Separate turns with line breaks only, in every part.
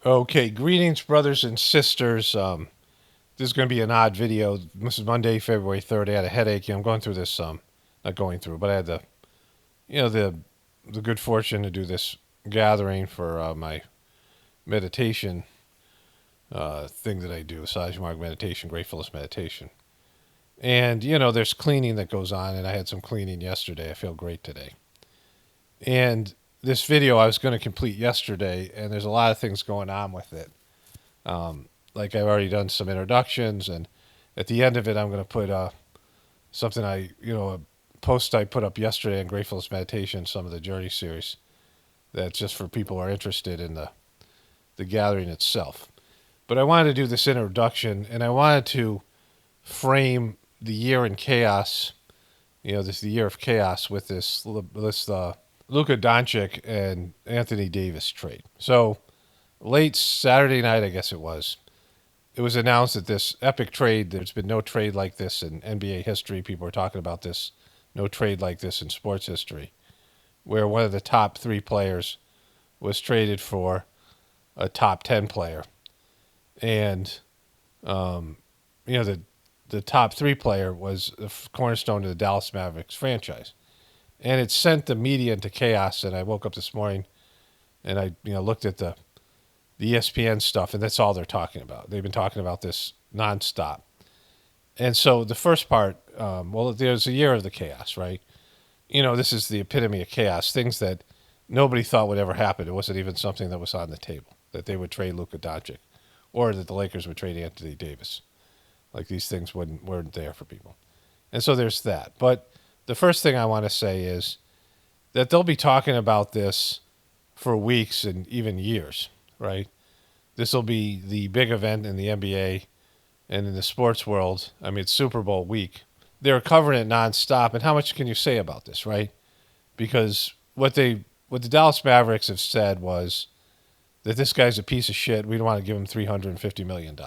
Okay, greetings, brothers and sisters. This is going to be an odd video. This is Monday, February 3rd. I had a headache. I'm going through this. Not going through, but I had the good fortune to do this gathering for my meditation thing that I do, Sajmark meditation, gratefulness meditation. And there's cleaning that goes on, and I had some cleaning yesterday. I feel great today. And this video I was going to complete yesterday, and there's a lot of things going on with it. Like I've already done some introductions, and at the end of it, I'm going to put something a post I put up yesterday on Gratefulness Meditation, some of the Journey series. That's just for people who are interested in the gathering itself. But I wanted to do this introduction, and I wanted to frame the year in chaos. The year of chaos with this Luka Doncic and Anthony Davis trade. So late Saturday night, I guess it was announced that this epic trade, there's been no trade like this in NBA history. People are talking about this, no trade like this in sports history, where one of the top three players was traded for a top 10 player. And, um, the top three player was the cornerstone of the Dallas Mavericks franchise. And it sent the media into chaos. And I woke up this morning and I looked at the ESPN stuff, and that's all they're talking about. They've been talking about this nonstop. And so the first part, there's a year of the chaos, right? This is the epitome of chaos, things that nobody thought would ever happen. It wasn't even something that was on the table, that they would trade Luka Doncic or that the Lakers would trade Anthony Davis. Like these things weren't there for people. And so there's that. But the first thing I want to say is that they'll be talking about this for weeks and even years, right? This will be the big event in the NBA and in the sports world. I mean, it's Super Bowl week. They're covering it nonstop. And how much can you say about this, right? Because what the Dallas Mavericks have said was that this guy's a piece of shit. We don't want to give him $350 million.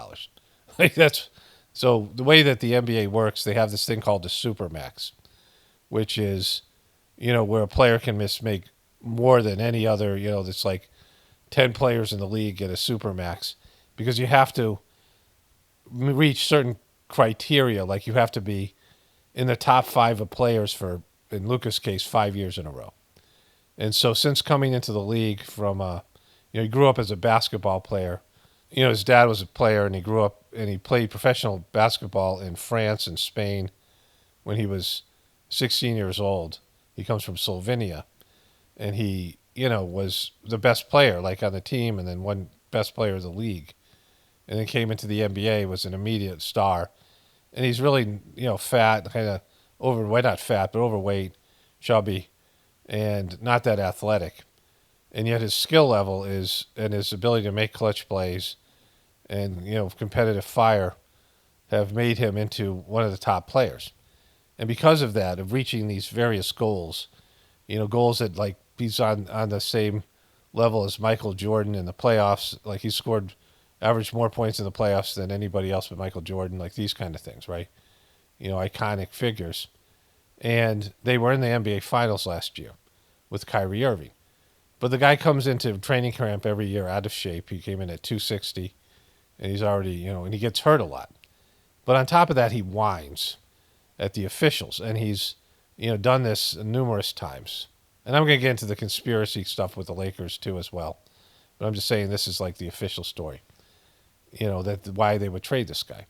Like that's so the way that the NBA works. They have this thing called the Supermax, which is where a player can make more than any other. That's like 10 players in the league get a Supermax because you have to reach certain criteria. Like you have to be in the top five of players for, in Luka's case, 5 years in a row. And so since coming into the league from, he grew up as a basketball player. His dad was a player, and he grew up and he played professional basketball in France and Spain when he was 16 years old. He comes from Slovenia, and he, was the best player, like on the team, and then one best player of the league. And then came into the NBA, was an immediate star. And he's really, fat, kind of overweight, not fat, but overweight, chubby, and not that athletic. And yet his skill level and his ability to make clutch plays and, competitive fire have made him into one of the top players. And because of that, of reaching these various goals, goals that like he's on the same level as Michael Jordan in the playoffs. Like he averaged more points in the playoffs than anybody else but Michael Jordan. Like these kind of things, right? Iconic figures. And they were in the NBA Finals last year with Kyrie Irving. But the guy comes into training camp every year out of shape. He came in at 260, and he's already, and he gets hurt a lot. But on top of that, he whines at the officials, and he's, done this numerous times. And I'm going to get into the conspiracy stuff with the Lakers too as well. But I'm just saying this is like the official story, that why they would trade this guy.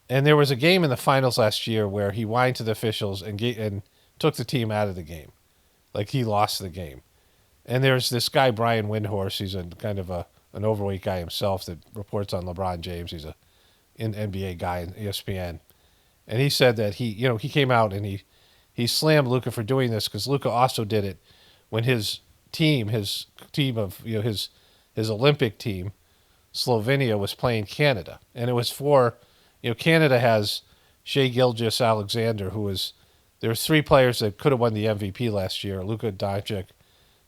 And there was a game in the finals last year where he whined to the officials and took the team out of the game, like he lost the game. And there's this guy Brian Windhorst. He's a kind of an overweight guy himself that reports on LeBron James. He's an NBA guy in ESPN, and he said that he came out and he slammed Luka for doing this because Luka also did it when his team of his Olympic team, Slovenia, was playing Canada, and it was for Canada has Shai Gilgeous-Alexander, who was there was three players that could have won the MVP last year: Luka Doncic,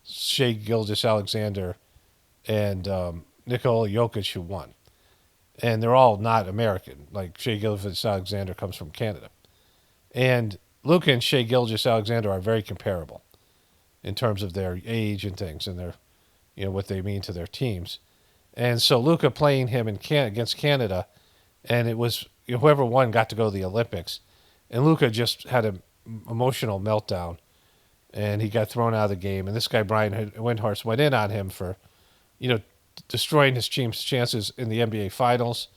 Shai Gilgeous-Alexander, and Nikola Jokic, who won. And they're all not American. Like Shai Gilgeous-Alexander comes from Canada. And Luka and Shai Gilgeous-Alexander are very comparable in terms of their age and things and their, what they mean to their teams. And so Luka playing him against Canada, and it was whoever won got to go to the Olympics, and Luka just had an emotional meltdown, and he got thrown out of the game. And this guy Brian Windhorst went in on him for, you know, destroying his team's chances in the NBA Finals,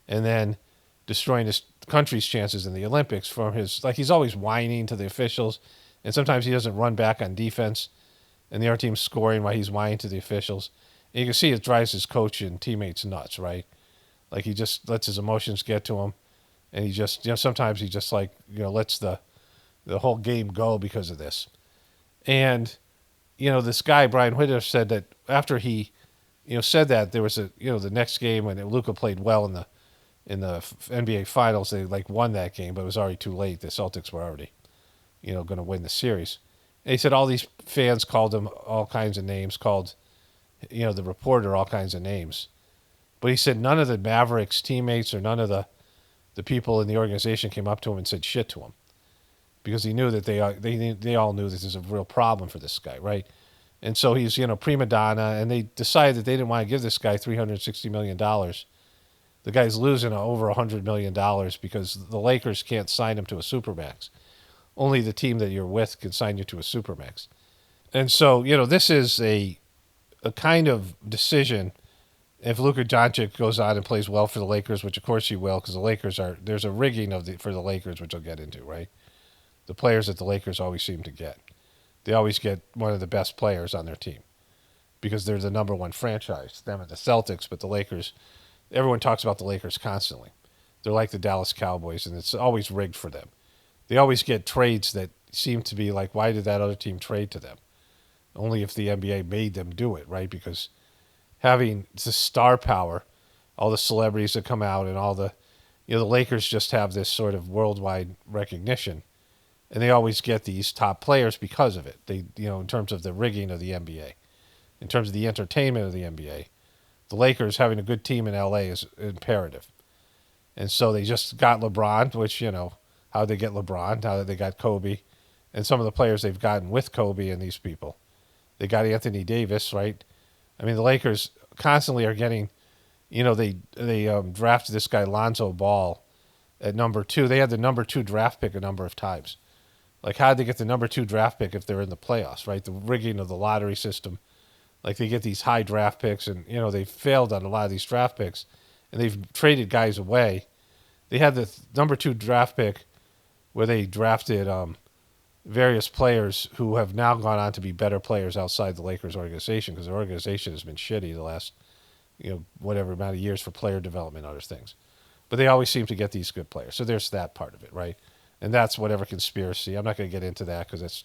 and then destroying his country's chances in the Olympics from his he's always whining to the officials, and sometimes he doesn't run back on defense, and the other team's scoring while he's whining to the officials. And you can see it drives his coach and teammates nuts, right? Like he just lets his emotions get to him, and he just sometimes he just lets the whole game go because of this. And this guy Brian Whitter said that after he said that, there was the next game when Luka played well in the NBA Finals, they won that game, but it was already too late. The Celtics were already going to win the series. And he said all these fans called him all kinds of names, called the reporter all kinds of names. But he said none of the Mavericks teammates or none of the people in the organization came up to him and said shit to him, because he knew that they all knew this is a real problem for this guy, right? And so he's prima donna, and they decided that they didn't want to give this guy $360 million. The guy's losing over $100 million because the Lakers can't sign him to a supermax. Only the team that you're with can sign you to a supermax. And so this is a kind of decision. If Luka Doncic goes on and plays well for the Lakers, which of course he will, because the Lakers there's a rigging for the Lakers, which I'll get into, right? The players that the Lakers always seem to get. They always get one of the best players on their team because they're the number one franchise, them and the Celtics, but the Lakers, everyone talks about the Lakers constantly. They're like the Dallas Cowboys, and it's always rigged for them. They always get trades that seem to be like, why did that other team trade to them? Only if the NBA made them do it, right? Because having the star power, all the celebrities that come out and all the Lakers just have this sort of worldwide recognition. And they always get these top players because of it. They, in terms of the rigging of the NBA, in terms of the entertainment of the NBA, the Lakers having a good team in LA is imperative. And so they just got LeBron, which, how they get LeBron, how they got Kobe, and some of the players they've gotten with Kobe and these people. They got Anthony Davis, right? I mean, the Lakers constantly are getting, they drafted this guy Lonzo Ball at number 2. They had the number 2 draft pick a number of times. Like, how did they get the number 2 draft pick if they're in the playoffs, right? The rigging of the lottery system. Like, they get these high draft picks, and, they've failed on a lot of these draft picks, and they've traded guys away. They had the number 2 draft pick where they drafted various players who have now gone on to be better players outside the Lakers organization, because their organization has been shitty the last, whatever amount of years for player development and other things. But they always seem to get these good players. So there's that part of it, right? And that's whatever conspiracy. I'm not going to get into that because it's,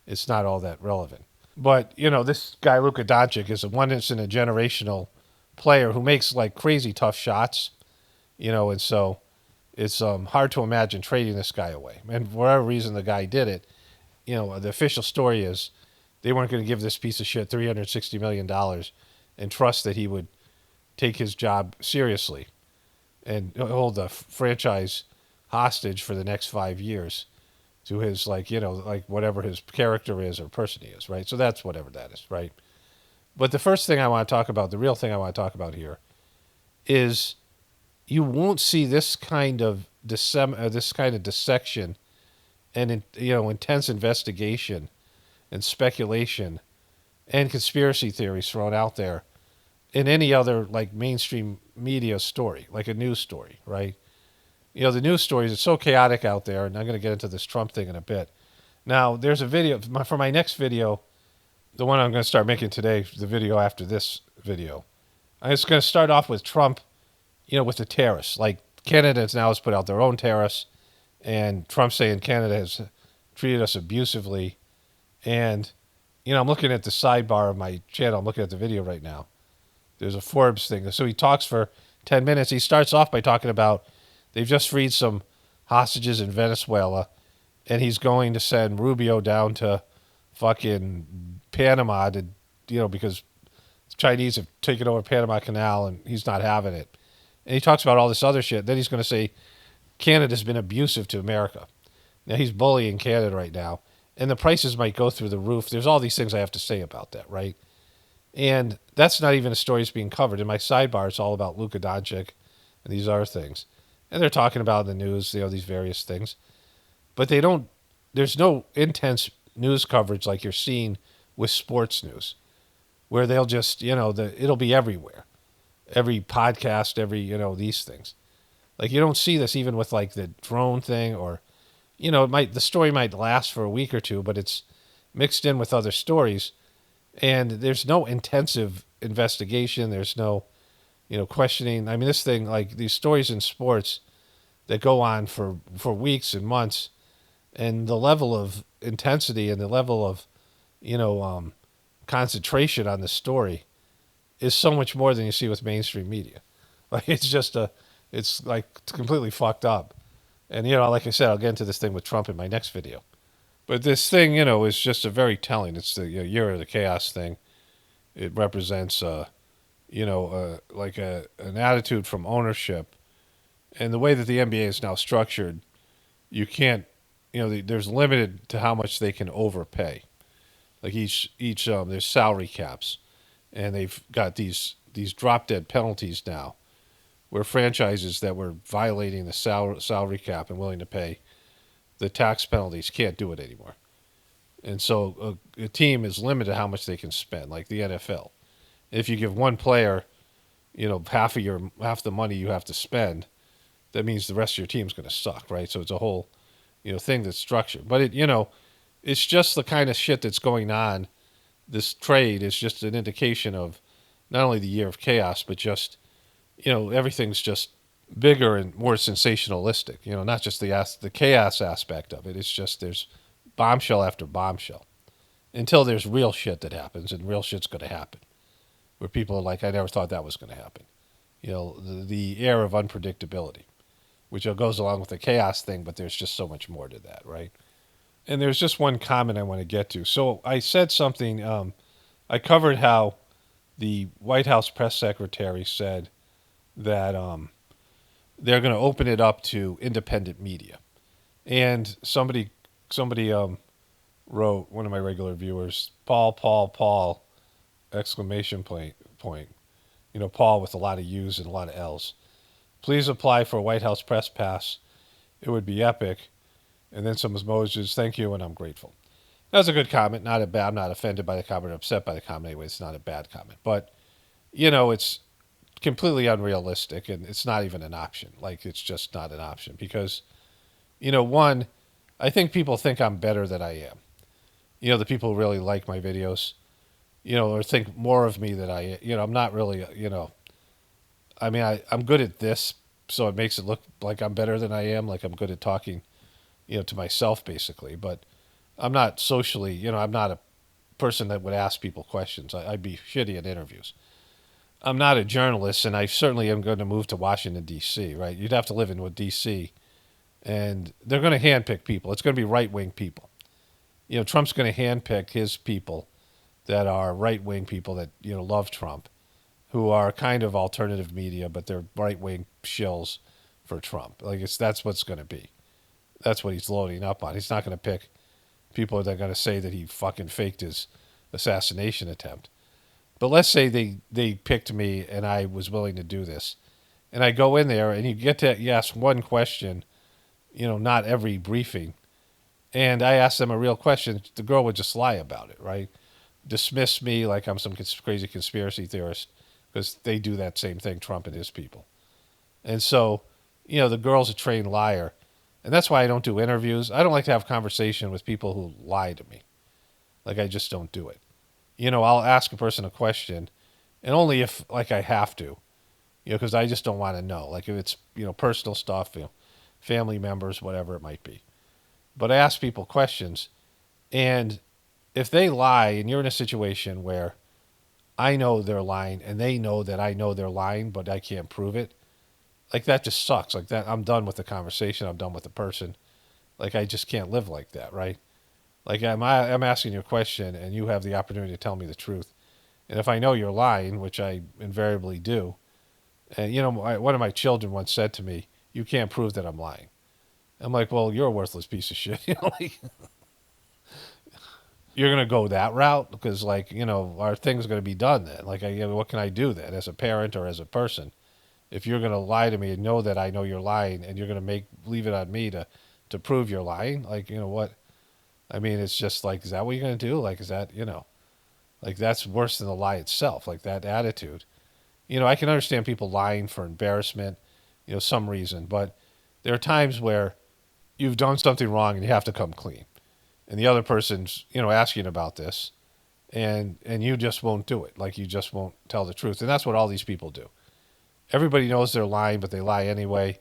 it's not all that relevant. But, this guy, Luka Doncic, is a once-in-a-generational player who makes, crazy tough shots, and so it's hard to imagine trading this guy away. And for whatever reason the guy did it, the official story is they weren't going to give this piece of shit $360 million and trust that he would take his job seriously and hold the franchise hostage for the next 5 years to his whatever his character is or person he is, right? So that's whatever that is, right? But the first thing I want to talk about, the real thing I want to talk about here, is you won't see this kind of dissection and intense investigation and speculation and conspiracy theories thrown out there in any other mainstream media story, like a news story, right? The news stories, it's so chaotic out there, and I'm going to get into this Trump thing in a bit. Now, there's a video, for my next video, the one I'm going to start making today, the video after this video. I'm just going to start off with Trump, with the tariffs. Like, Canada has put out their own tariffs, and Trump saying Canada has treated us abusively. And, I'm looking at the sidebar of my channel. I'm looking at the video right now. There's a Forbes thing. So he talks for 10 minutes. He starts off by talking about they've just freed some hostages in Venezuela, and he's going to send Rubio down to fucking Panama to, because the Chinese have taken over Panama Canal, and he's not having it. And he talks about all this other shit. Then he's going to say Canada's been abusive to America. Now, he's bullying Canada right now, and the prices might go through the roof. There's all these things I have to say about that, right? And that's not even a story that's being covered. In my sidebar, it's all about Luka Doncic and these other things. And they're talking about in the news, these various things. But they don't, there's no intense news coverage like you're seeing with sports news, where they'll just, it'll be everywhere. Every podcast, these things. Like you don't see this even with like the drone thing or, the story might last for a week or two, but it's mixed in with other stories. And there's no intensive investigation. There's no, questioning. I mean, this thing, like these stories in sports that go on for weeks and months, and the level of intensity and the level of, you know, um, concentration on the story is so much more than you see with mainstream media. Like it's like completely fucked up. And like I said, I'll get into this thing with Trump in my next video. But this thing, is just a very telling. It's the year of the chaos thing. It represents, like an attitude from ownership, and the way that the NBA is now structured. You can't, there's limited to how much they can overpay. Like each there's salary caps, and they've got these drop dead penalties now, where franchises that were violating the salary cap and willing to pay the tax penalties can't do it anymore. And so a team is limited how much they can spend, like the NFL. If you give one player, half the money you have to spend, that means the rest of your team's going to suck, right? So it's a whole, thing that's structured. But it's just the kind of shit that's going on. This trade is just an indication of not only the year of chaos, but just, everything's just bigger and more sensationalistic. Not just the chaos aspect of it. It's just there's bombshell after bombshell until there's real shit that happens, and real shit's going to happen. Where people are like, I never thought that was going to happen. The air of unpredictability, which goes along with the chaos thing, but there's just so much more to that, right? And there's just one comment I want to get to. So I said something, I covered how the White House press secretary said that they're going to open it up to independent media. And somebody wrote, one of my regular viewers, Paul, exclamation point. Paul with a lot of U's and a lot of L's. Please apply for a White House press pass. It would be epic. And then some emojis, thank you, and I'm grateful. That was a good comment. Not a bad. I'm not offended by the comment or upset by the comment. Anyway, it's not a bad comment. But, it's completely unrealistic, and it's not even an option. Like, it's just not an option. Because, one, I think people think I'm better than I am. The people who really like my videos, or think more of me than I'm not really, I mean, I'm good at this, so it makes it look like I'm better than I am. Like I'm good at talking, to myself basically. But I'm not socially, I'm not a person that would ask people questions. I'd be shitty at interviews. I'm not a journalist, and I certainly am going to move to Washington, D.C., right? You'd have to live in D.C., and they're going to handpick people. It's going to be right-wing people. Trump's going to handpick his people that are right-wing people that, love Trump, who are kind of alternative media, but they're right-wing shills for Trump. Like, that's what's going to be. That's what he's loading up on. He's not going to pick people that are going to say that he fucking faked his assassination attempt. But let's say they picked me and I was willing to do this. And I go in there and you ask one question, not every briefing. And I ask them a real question. The girl would just lie about it, right? Dismiss me like I'm some crazy conspiracy theorist because they do that same thing, Trump and his people. And so, the girl's a trained liar. And that's why I don't do interviews. I don't like to have conversation with people who lie to me. Like, I just don't do it. I'll ask a person a question, and only if, like, I have to, because I just don't want to know. Like, if it's, personal stuff, family members, whatever it might be. But I ask people questions, and if they lie, and you're in a situation where I know they're lying, and they know that I know they're lying, but I can't prove it, like, that just sucks. Like, that, I'm done with the conversation. I'm done with the person. Like, I just can't live like that, right? Like, I'm asking you a question, and you have the opportunity to tell me the truth. And if I know you're lying, which I invariably do, and, one of my children once said to me, you can't prove that I'm lying. I'm like, well, you're a worthless piece of shit. you're going to go that route because, like, our thing's going to be done then. Like, what can I do then as a parent or as a person? If you're going to lie to me and know that I know you're lying and you're going to leave it on me to prove you're lying, like, what? I mean, it's just like, is that what you're going to do? Like, is that, like, that's worse than the lie itself, like that attitude. I can understand people lying for embarrassment, some reason, but there are times where you've done something wrong and you have to come clean. And the other person's, asking about this and you just won't do it. Like, you just won't tell the truth. And that's what all these people do. Everybody knows they're lying, but they lie anyway.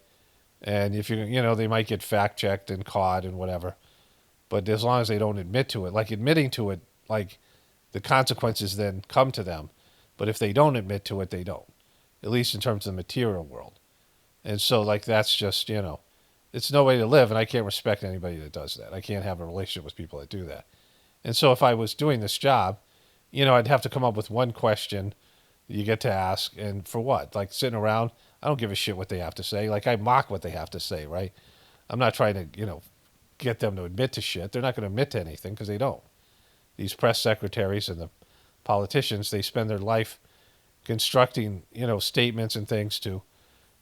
And if they might get fact checked and caught and whatever. But as long as they don't admit to it, like admitting to it, like the consequences then come to them. But if they don't admit to it, they don't, at least in terms of the material world. And so, like, that's just, it's no way to live. And I can't respect anybody that does that. I can't have a relationship with people that do that. And so if I was doing this job, I'd have to come up with one question you get to ask. And for what? Like, sitting around, I don't give a shit what they have to say. Like, I mock what they have to say, right? I'm not trying to, get them to admit to shit. They're not going to admit to anything because they don't. These press secretaries and the politicians, they spend their life constructing, statements and things to,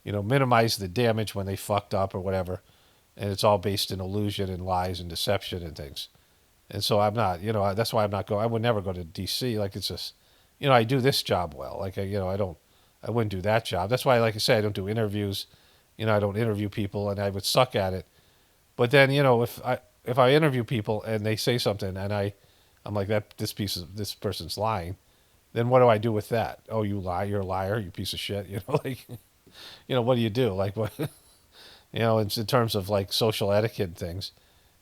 minimize the damage when they fucked up or whatever. And it's all based in illusion and lies and deception and things. And so I'm not, that's why I'm not going. I would never go to D.C. Like, it's just, I do this job well. Like, I wouldn't do that job. That's why, like I say, I don't do interviews. I don't interview people, and I would suck at it. But then, if I interview people and they say something and I'm like, this person's lying, then what do I do with that? Oh, you lie, you're a liar, you piece of shit. Like, what do you do? Like, what, in terms of like social etiquette and things.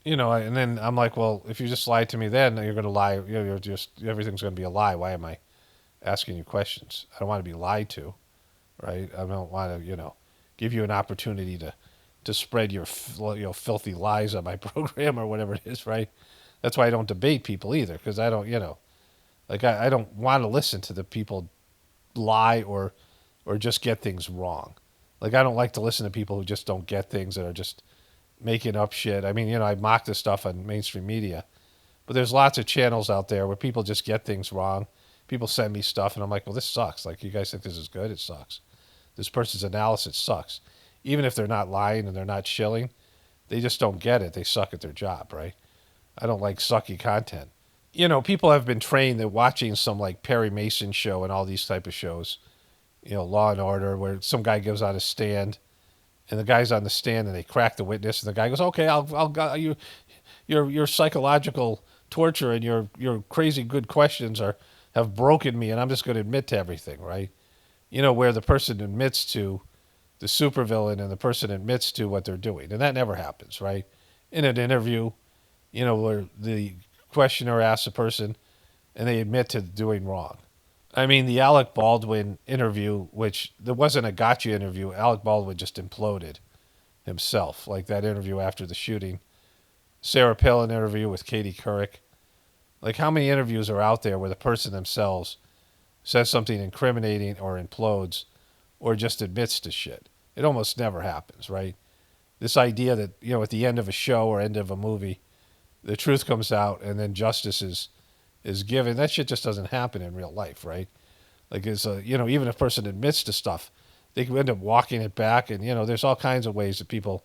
And then I'm like, well, if you just lie to me, then you're going to lie. You're just, everything's going to be a lie. Why am I asking you questions? I don't want to be lied to, right? I don't want to, give you an opportunity to spread your, filthy lies on my program or whatever it is, right? That's why I don't debate people either, because I don't, like, I don't want to listen to the people lie or just get things wrong. Like, I don't like to listen to people who just don't get things, that are just making up shit. I mean, I mock this stuff on mainstream media, but there's lots of channels out there where people just get things wrong. People send me stuff, and I'm like, well, this sucks. Like, you guys think this is good? It sucks. This person's analysis sucks. Even if they're not lying and they're not shilling, they just don't get it. They suck at their job, right? I don't like sucky content. People have been trained that watching some like Perry Mason show and all these type of shows, Law and Order, where some guy goes on a stand, and the guy's on the stand and they crack the witness, and the guy goes, "Okay, I'll your psychological torture and your crazy good questions have broken me, and I'm just going to admit to everything," right? Where the person admits to the supervillain and the person admits to what they're doing, and that never happens, right? In an interview, where the questioner asks a person and they admit to doing wrong. I mean, the Alec Baldwin interview, which there wasn't a gotcha interview, Alec Baldwin just imploded himself, like that interview after the shooting. Sarah Palin interview with Katie Couric. Like, how many interviews are out there where the person themselves says something incriminating or implodes or just admits to shit? It almost never happens, right? This idea that, at the end of a show or end of a movie, the truth comes out and then justice is given. That shit just doesn't happen in real life, right? Like, even if a person admits to stuff, they can end up walking it back. And, there's all kinds of ways that people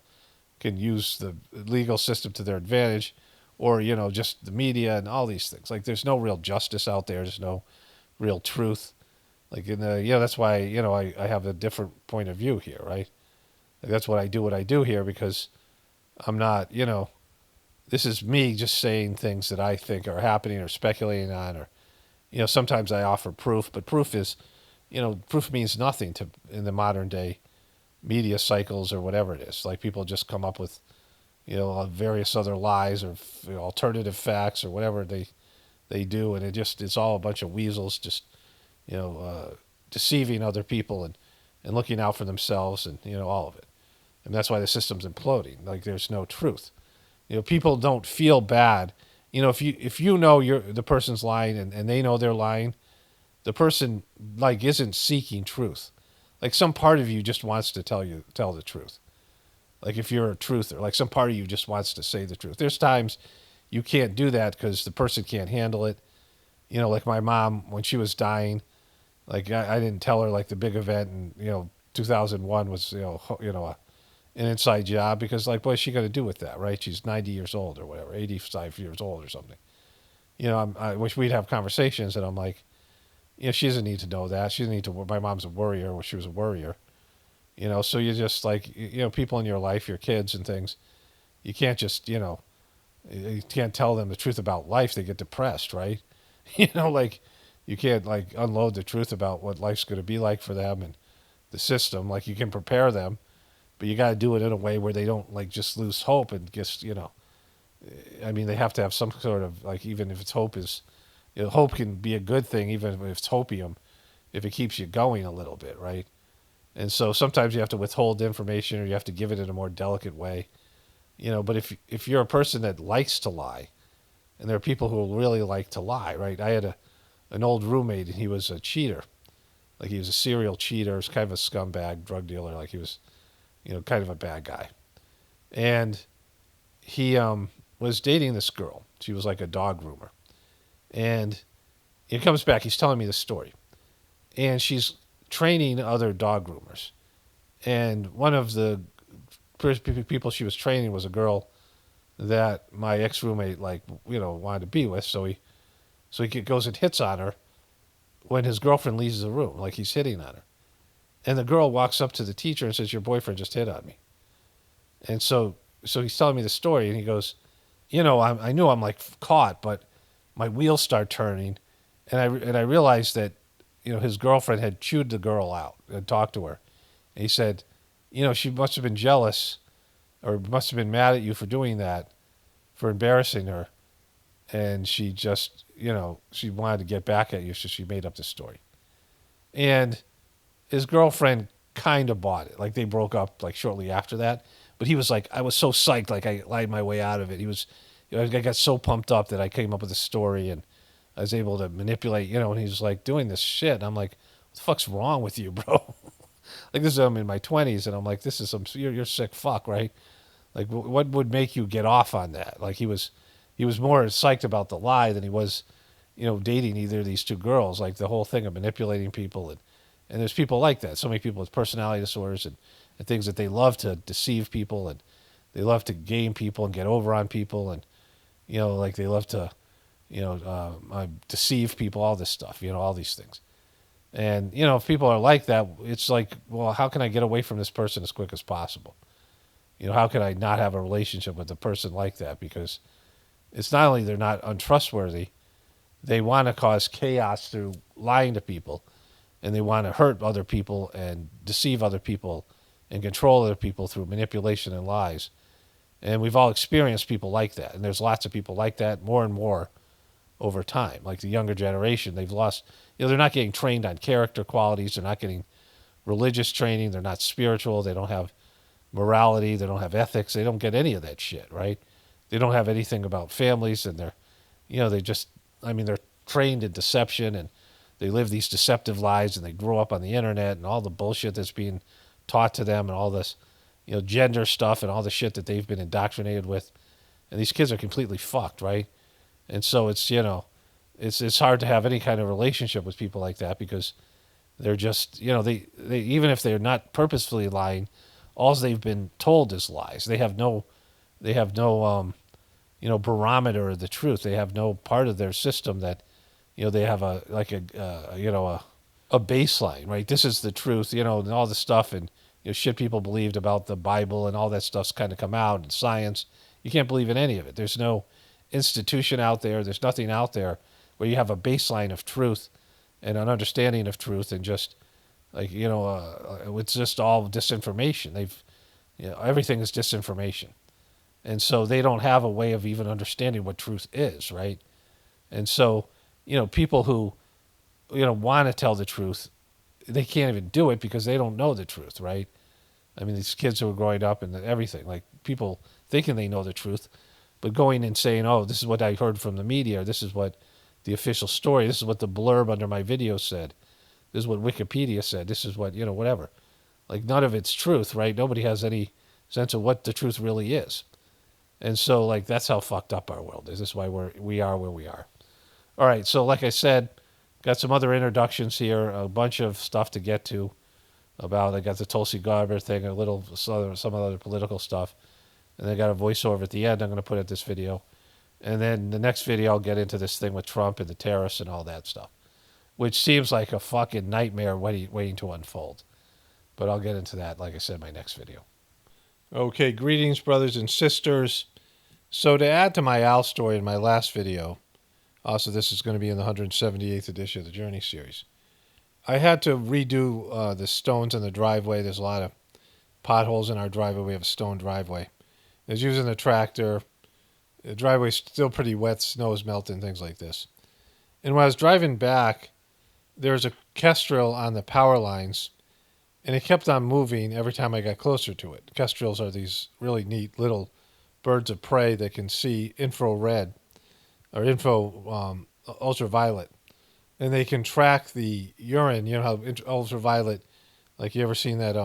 can use the legal system to their advantage, or, just the media and all these things. Like, there's no real justice out there. There's no real truth. Like, that's why, I have a different point of view here, right? Like, that's what I do here, because I'm not, this is me just saying things that I think are happening or speculating on, or, sometimes I offer proof, but proof means nothing in the modern day media cycles or whatever it is. Like, people just come up with, various other lies or alternative facts or whatever they do. And it's all a bunch of weasels just, deceiving other people and looking out for themselves and, all of it. And that's why the system's imploding. Like, there's no truth. People don't feel bad. If the person's lying and they know they're lying, the person, like, isn't seeking truth. Like, some part of you just wants to tell the truth. Like, if you're a truther, like, some part of you just wants to say the truth. There's times, you can't do that because the person can't handle it. Like my mom when she was dying, like I didn't tell her like the big event, and 2001 was an inside job because like what is she going to do with that, right? She's 90 years old or whatever, 85 years old or something. I wish we'd have conversations, and I'm like, she doesn't need to know that. She doesn't need to. My mom's a worrier, or she was a worrier. So you just like people in your life, your kids and things. You can't just you can't tell them the truth about life. They get depressed, right? Like you can't like unload the truth about what life's going to be like for them and the system. Like you can prepare them, but you got to do it in a way where they don't like just lose hope and just I mean, they have to have some sort of like, even if it's hope is, hope can be a good thing, even if it's hopium, if it keeps you going a little bit, right? And so sometimes you have to withhold information or you have to give it in a more delicate way, But if you're a person that likes to lie, and there are people who really like to lie, right? I had an old roommate, and he was a cheater, like he was a serial cheater, he was kind of a scumbag drug dealer, like he was, kind of a bad guy, and he was dating this girl. She was like a dog groomer. And he comes back, he's telling me the story. And she's training other dog groomers. And one of the people she was training was a girl that my ex-roommate, like, wanted to be with. So he goes and hits on her when his girlfriend leaves the room, like he's hitting on her. And the girl walks up to the teacher and says, your boyfriend just hit on me. And so he's telling me the story, and he goes, I knew I'm like caught, but my wheels start turning, and I realized that, his girlfriend had chewed the girl out and talked to her. And he said, she must have been jealous, or must have been mad at you for doing that, for embarrassing her, and she just, she wanted to get back at you, so she made up this story. And his girlfriend kind of bought it. Like they broke up like shortly after that. But he was like, I was so psyched, like I lied my way out of it. He was, I got so pumped up that I came up with a story and I was able to manipulate, and he was like doing this shit. And I'm like, what the fuck's wrong with you, bro? Like this is, I'm in my 20s, and I'm like, this is you're sick fuck, right? Like what would make you get off on that? Like he was more psyched about the lie than he was, dating either of these two girls. Like the whole thing of manipulating people, and there's people like that. So many people with personality disorders and things that they love to deceive people, and they love to game people and get over on people, and like they love to deceive people, all this stuff, all these things. And if people are like that, it's like, well, how can I get away from this person as quick as possible? How can I not have a relationship with a person like that? Because it's not only they're not untrustworthy, they want to cause chaos through lying to people, and they want to hurt other people and deceive other people and control other people through manipulation and lies. And we've all experienced people like that. And there's lots of people like that, more and more over time. Like the younger generation, they've lost, they're not getting trained on character qualities. They're not getting religious training. They're not spiritual. They don't have morality. They don't have ethics. They don't get any of that shit, right? They don't have anything about families, and they just, they're trained in deception, and they live these deceptive lives, and they grow up on the internet and all the bullshit that's being taught to them, and all this, gender stuff and all the shit that they've been indoctrinated with. And these kids are completely fucked, right? And so it's, it's hard to have any kind of relationship with people like that, because they're just, they even if they're not purposefully lying, all they've been told is lies. They have no barometer of the truth. They have no part of their system that, they have a baseline, right? This is the truth, and all the stuff and shit people believed about the Bible and all that stuff's kind of come out, and science. You can't believe in any of it. There's no institution out there. There's nothing out there where you have a baseline of truth and an understanding of truth, and just like, it's just all disinformation. Everything is disinformation. And so they don't have a way of even understanding what truth is, right? And so, people who, want to tell the truth, they can't even do it because they don't know the truth, right? These kids who are growing up and everything, like people thinking they know the truth, but going and saying, oh, this is what I heard from the media, or this is what the official story, this is what the blurb under my video said, this is what Wikipedia said, this is what, whatever. Like none of it's truth, right? Nobody has any sense of what the truth really is. And so, like, that's how fucked up our world is. This is why we are where we are. All right. So, like I said, got some other introductions here, a bunch of stuff to get to about. I got the Tulsi Gabbard thing, a little some other political stuff, and I got a voiceover at the end. I'm going to put at this video, and then the next video I'll get into this thing with Trump and the terrorists and all that stuff, which seems like a fucking nightmare waiting to unfold. But I'll get into that, like I said, in my next video. Okay, greetings, brothers and sisters. So to add to my Al story in my last video, also this is going to be in the 178th edition of the Journey series. I had to redo the stones in the driveway. There's a lot of potholes in our driveway. We have a stone driveway. I was using a tractor. The driveway's still pretty wet. Snow's melting, things like this. And when I was driving back, there was a kestrel on the power lines, and it kept on moving every time I got closer to it. Kestrels are these really neat little birds of prey that can see infrared or ultraviolet, and they can track the urine. You know how ultraviolet, like you ever seen that?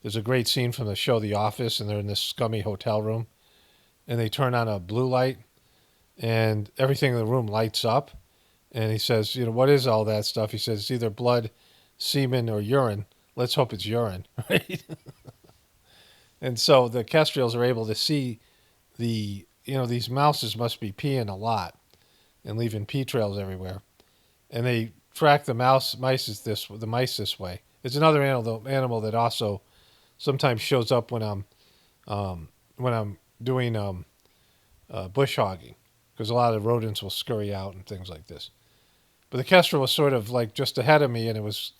There's a great scene from the show The Office, and they're in this scummy hotel room, and they turn on a blue light, and everything in the room lights up. And he says, what is all that stuff? He says, it's either blood, semen, or urine. Let's hope it's urine, right? And so the kestrels are able to see these mouses must be peeing a lot and leaving pee trails everywhere. And they track the mice this way. It's another animal that also sometimes shows up when I'm doing bush hogging, because a lot of rodents will scurry out and things like this. But the kestrel was sort of like just ahead of me, and it was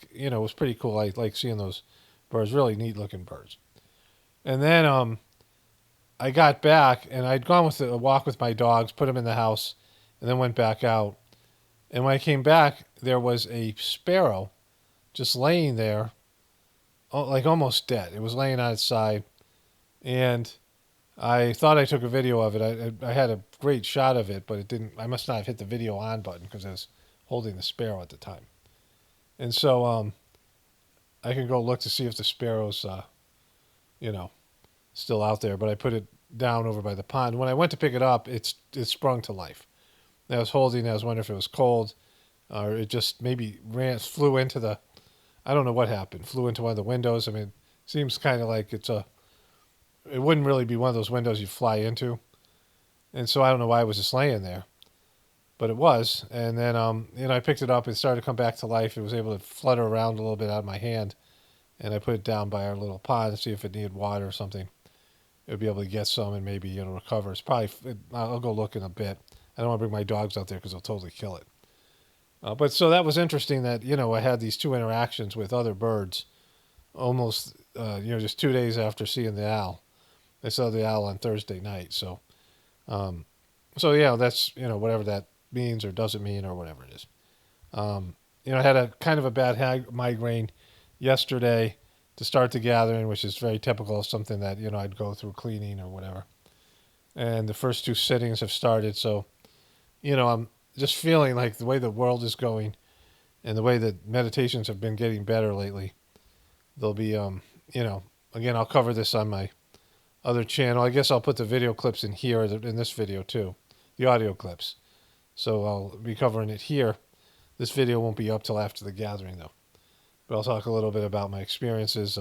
pretty cool. I like seeing those birds, really neat looking birds. And then I got back, and I'd gone with a walk with my dogs, put them in the house, and then went back out. And when I came back, there was a sparrow just laying there, like almost dead. It was laying on its side, and I thought I took a video of it. I had a great shot of it, but it didn't. I must not have hit the video on button because I was holding the sparrow at the time. And so I can go look to see if the sparrow's, still out there. But I put it down over by the pond. When I went to pick it up, it sprung to life. I was holding it. I was wondering if it was cold, or it just maybe flew into the. I don't know what happened. Flew into one of the windows. I mean, it seems kind of like it wouldn't really be one of those windows you fly into. And so I don't know why it was just laying there, but it was. And then, I picked it up and started to come back to life. It was able to flutter around a little bit out of my hand, and I put it down by our little pond to see if it needed water or something. It would be able to get some and maybe recover. I'll go look in a bit. I don't want to bring my dogs out there because they'll totally kill it. But so that was interesting that I had these two interactions with other birds, almost just 2 days after seeing the owl. I saw the owl on Thursday night. So that's whatever that means or doesn't mean or whatever it is. I had a kind of a bad migraine yesterday to start the gathering, which is very typical of something that I'd go through cleaning or whatever. And the first two sittings have started, so I'm just feeling like the way the world is going and the way that meditations have been getting better lately. There'll be again, I'll cover this on my other channel. I guess I'll put the video clips in here in this video too, the audio clips. So I'll be covering it here. This video won't be up till after the gathering though. But I'll talk a little bit about my experiences.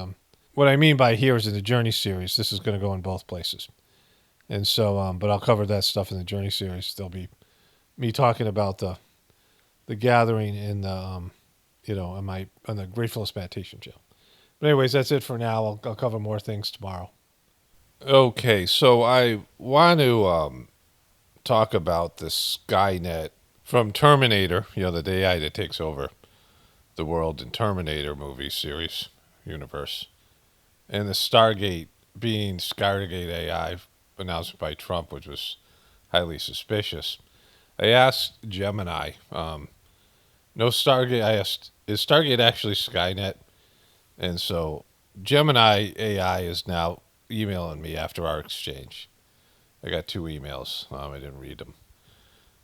What I mean by here is in the Journey series. This is going to go in both places. And so, but I'll cover that stuff in the Journey series. There'll be me talking about the gathering in the on the Gratefullness meditation channel. But anyways, that's it for now. I'll cover more things tomorrow. Okay, so I want to talk about the Skynet from Terminator. The AI that takes over the world in Terminator movie series universe, and the Stargate AI announced by Trump, which was highly suspicious. I asked Gemini, no Stargate. I asked, is Stargate actually Skynet? And so Gemini AI is now emailing me after our exchange. I got 2 emails. I didn't read them,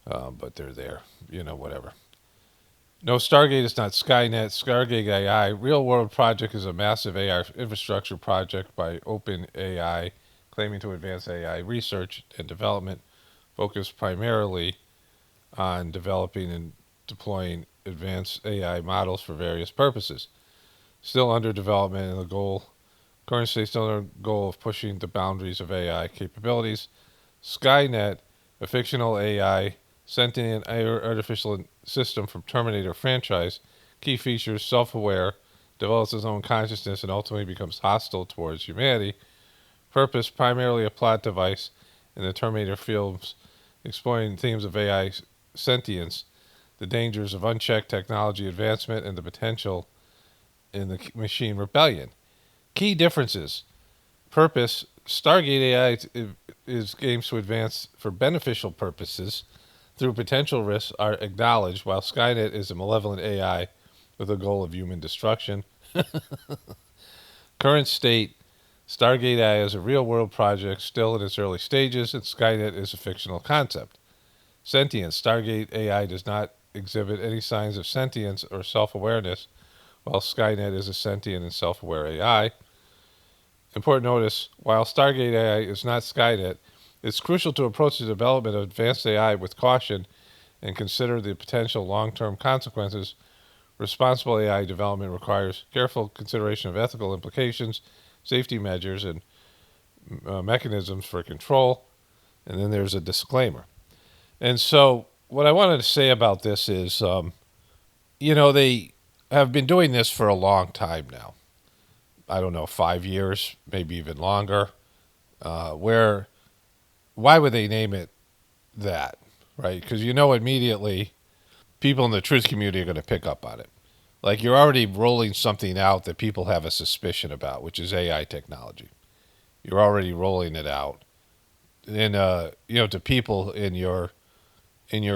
but they're there. Whatever. No, Stargate is not Skynet. Stargate AI, real world project, is a massive AI infrastructure project by OpenAI claiming to advance AI research and development, focused primarily on developing and deploying advanced AI models for various purposes. Still under development, and the goal current state still under goal of pushing the boundaries of AI capabilities. Skynet, a fictional AI sentient artificial system from Terminator franchise, key features self-aware, develops its own consciousness, and ultimately becomes hostile towards humanity. Purpose primarily a plot device in the Terminator films, exploring themes of AI sentience, the dangers of unchecked technology advancement, and the potential in the machine rebellion. Key differences. Purpose. Stargate AI aims to advance for beneficial purposes through potential risks are acknowledged, while Skynet is a malevolent AI with a goal of human destruction. Current state. Stargate AI is a real-world project still in its early stages, and Skynet is a fictional concept. Sentience. Stargate AI does not exhibit any signs of sentience or self-awareness, while Skynet is a sentient and self-aware AI. Important notice, while Stargate AI is not Skynet, it's crucial to approach the development of advanced AI with caution and consider the potential long-term consequences. Responsible AI development requires careful consideration of ethical implications, safety measures, and mechanisms for control. And then there's a disclaimer. And so what I wanted to say about this is, they have been doing this for a long time now. I don't know, 5 years, maybe even longer. Why would they name it that, right? Because immediately people in the truth community are going to pick up on it. Like you're already rolling something out that people have a suspicion about, which is AI technology. You're already rolling it out, and to people in your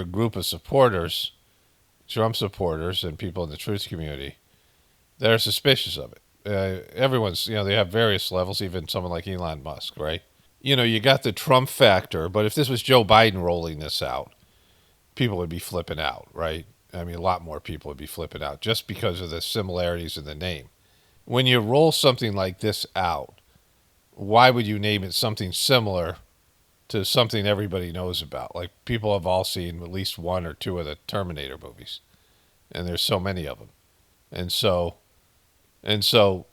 group of supporters, Trump supporters, and people in the truth community, they're suspicious of it. Everyone's, they have various levels, even someone like Elon Musk, right? You got the Trump factor, but if this was Joe Biden rolling this out, people would be flipping out, right? I mean, a lot more people would be flipping out just because of the similarities in the name. When you roll something like this out, why would you name it something similar to something everybody knows about? Like, people have all seen at least one or two of the Terminator movies, and there's so many of them. And so,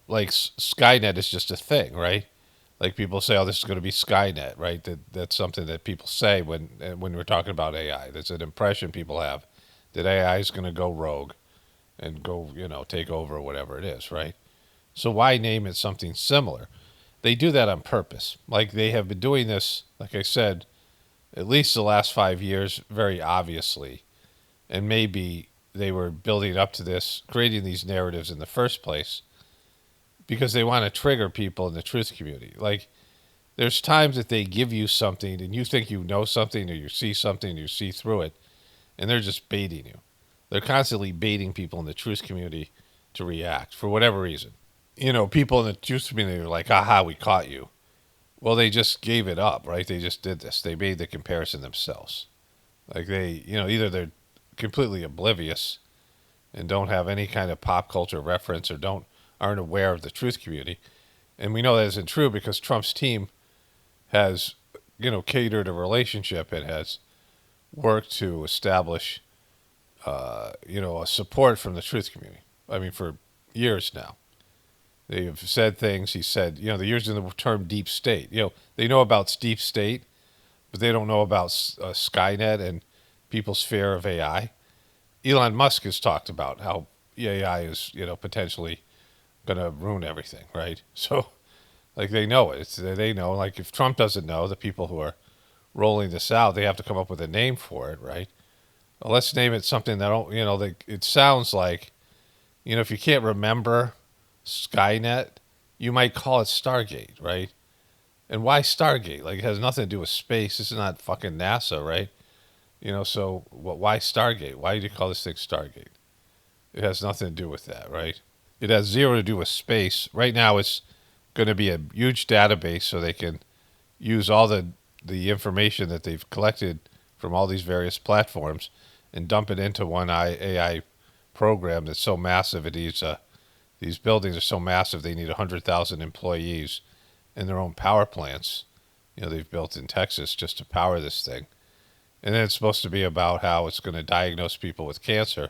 like, Skynet is just a thing, right? Like, people say, "Oh, this is going to be Skynet," right? That's something that people say when we're talking about AI. There's an impression people have that AI is going to go rogue and go, take over or whatever it is, right? So why name it something similar? They do that on purpose. Like, they have been doing this, like I said, at least the last 5 years, very obviously. And maybe they were building up to this, creating these narratives in the first place because they want to trigger people in the truth community. Like, there's times that they give you something and you think you know something, or you see something, or you see through it, and they're just baiting you. They're constantly baiting people in the truth community to react for whatever reason. People in the truth community are like, "Aha, we caught you." Well, they just gave it up, right? They just did this. They made the comparison themselves. Like, they, either they're completely oblivious and don't have any kind of pop culture reference, or aren't aware of the truth community. And we know that isn't true because Trump's team has, catered a relationship and has worked to establish, a support from the truth community. I mean, for years now. They've said things. He said, they're using the term deep state. They know about deep state, but they don't know about Skynet and people's fear of AI. Elon Musk has talked about how AI is, potentially going to ruin everything, right? So, like, they know it. They know. Like, if Trump doesn't know, the people who are rolling this out, they have to come up with a name for it, right? Well, let's name it something that don't, it sounds like, if you can't remember Skynet, you might call it Stargate, right? And why Stargate? Like, it has nothing to do with space. This is not fucking NASA, right? So why Stargate? Why do you call this thing Stargate? It has nothing to do with that, right? It has zero to do with space. Right now, it's going to be a huge database so they can use all the information that they've collected from all these various platforms and dump it into one AI program that's so massive it needs these buildings are so massive they need 100,000 employees in their own power plants they've built in Texas just to power this thing. And then it's supposed to be about how it's going to diagnose people with cancer,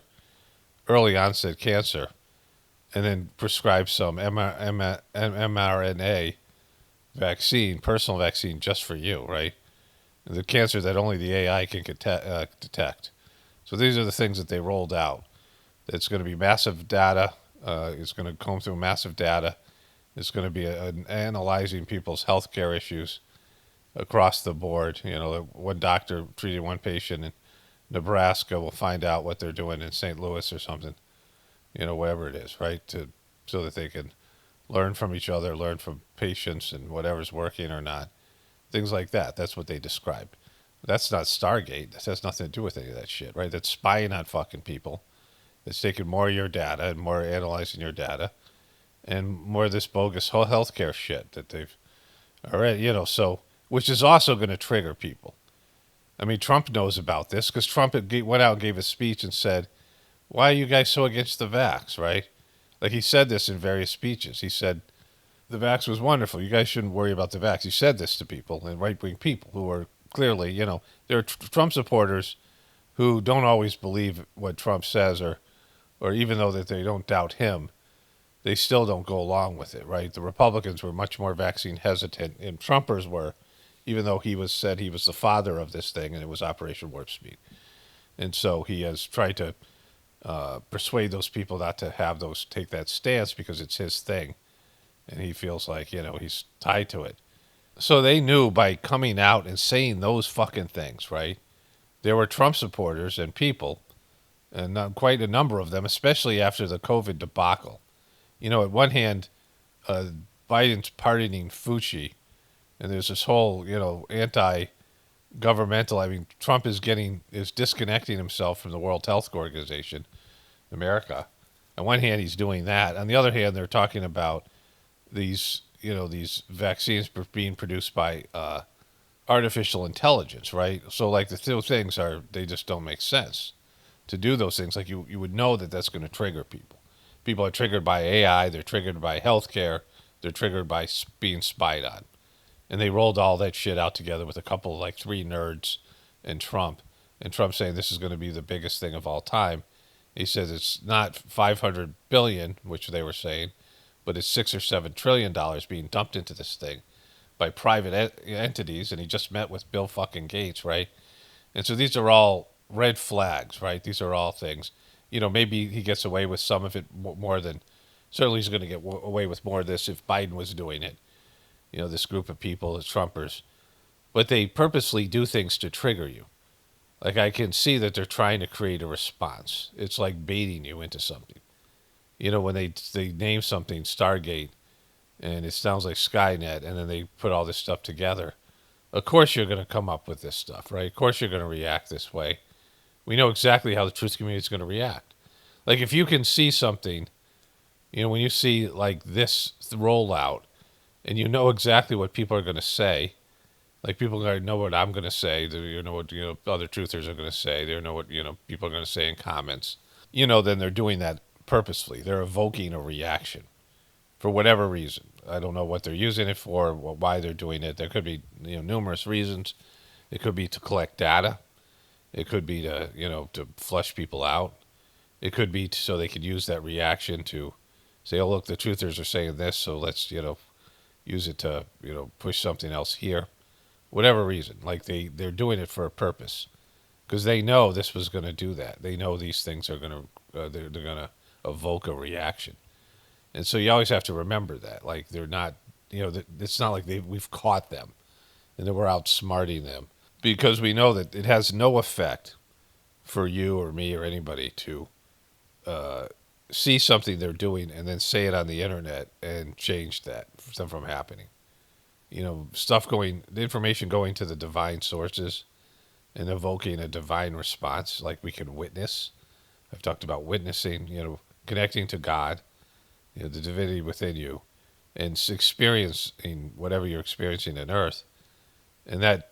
early onset cancer, and then prescribe some mRNA vaccine, personal vaccine just for you, right? The cancer that only the AI can detect. So these are the things that they rolled out. It's going to be massive data. It's going to comb through massive data. It's going to be analyzing people's healthcare issues across the board. One doctor treated one patient in Nebraska will find out what they're doing in St. Louis or something, wherever it is, right? So that they can learn from each other, learn from patients and whatever's working or not. Things like that. That's what they describe. That's not Stargate. That has nothing to do with any of that shit, right? That's spying on fucking people. It's taking more of your data and more analyzing your data and more of this bogus whole healthcare shit that they've already, so, which is also going to trigger people. I mean, Trump knows about this because Trump went out and gave a speech and said, why are you guys so against the vax, right? Like he said this in various speeches. He said, the vax was wonderful. You guys shouldn't worry about the vax. He said this to people, and right-wing people who are clearly, they're Trump supporters who don't always believe what Trump says, or even though that they don't doubt him, they still don't go along with it, right? The Republicans were much more vaccine hesitant, and Trumpers were, even though said he was the father of this thing, and it was Operation Warp Speed. And so he has tried to persuade those people not to take that stance because it's his thing. And he feels like, he's tied to it. So they knew by coming out and saying those fucking things, right? There were Trump supporters and people, and quite a number of them, especially after the COVID debacle. At one hand, Biden's pardoning Fauci, and there's this whole, anti-governmental. I mean, Trump is disconnecting himself from the World Health Organization, America. On one hand, he's doing that. On the other hand, they're talking about these vaccines being produced by artificial intelligence, right? So like the two things they just don't make sense to do those things. Like you would know that that's going to trigger people. People are triggered by AI. They're triggered by healthcare. They're triggered by being spied on. And they rolled all that shit out together with a couple, like 3 nerds and Trump. And Trump saying this is going to be the biggest thing of all time. He says it's not 500 billion, which they were saying, but it's $6 or $7 trillion being dumped into this thing by private entities. And he just met with Bill fucking Gates, right? And so these are all red flags, right? These are all things. Maybe he gets away with some of it more than, certainly he's going to get away with more of this if Biden was doing it. This group of people, the Trumpers. But they purposely do things to trigger you. Like I can see that they're trying to create a response. It's like baiting you into something. When they name something Stargate, and it sounds like Skynet, and then they put all this stuff together. Of course you're going to come up with this stuff, right? Of course you're going to react this way. We know exactly how the truth community is going to react. Like if you can see something, when you see like this rollout, and you know exactly what people are going to say, like people are going to know what I'm going to say, they know what other truthers are going to say, they know what people are going to say in comments. Then they're doing that purposefully. They're evoking a reaction for whatever reason. I don't know what they're using it for, why they're doing it. There could be numerous reasons. It could be to collect data. It could be to to flush people out. It could be so they could use that reaction to say, oh look, the truthers are saying this, so let's use it to push something else here. Whatever reason, like they're doing it for a purpose because they know this was going to do that. They know these things are going to they're going to evoke a reaction. And so you always have to remember that. Like they're not, it's not like we've caught them and that we're outsmarting them, because we know that it has no effect for you or me or anybody to see something they're doing and then say it on the internet and change that from happening. The information going to the divine sources and evoking a divine response, like we can witness. I've talked about witnessing, connecting to God, the divinity within you, and experiencing whatever you're experiencing on earth. And that,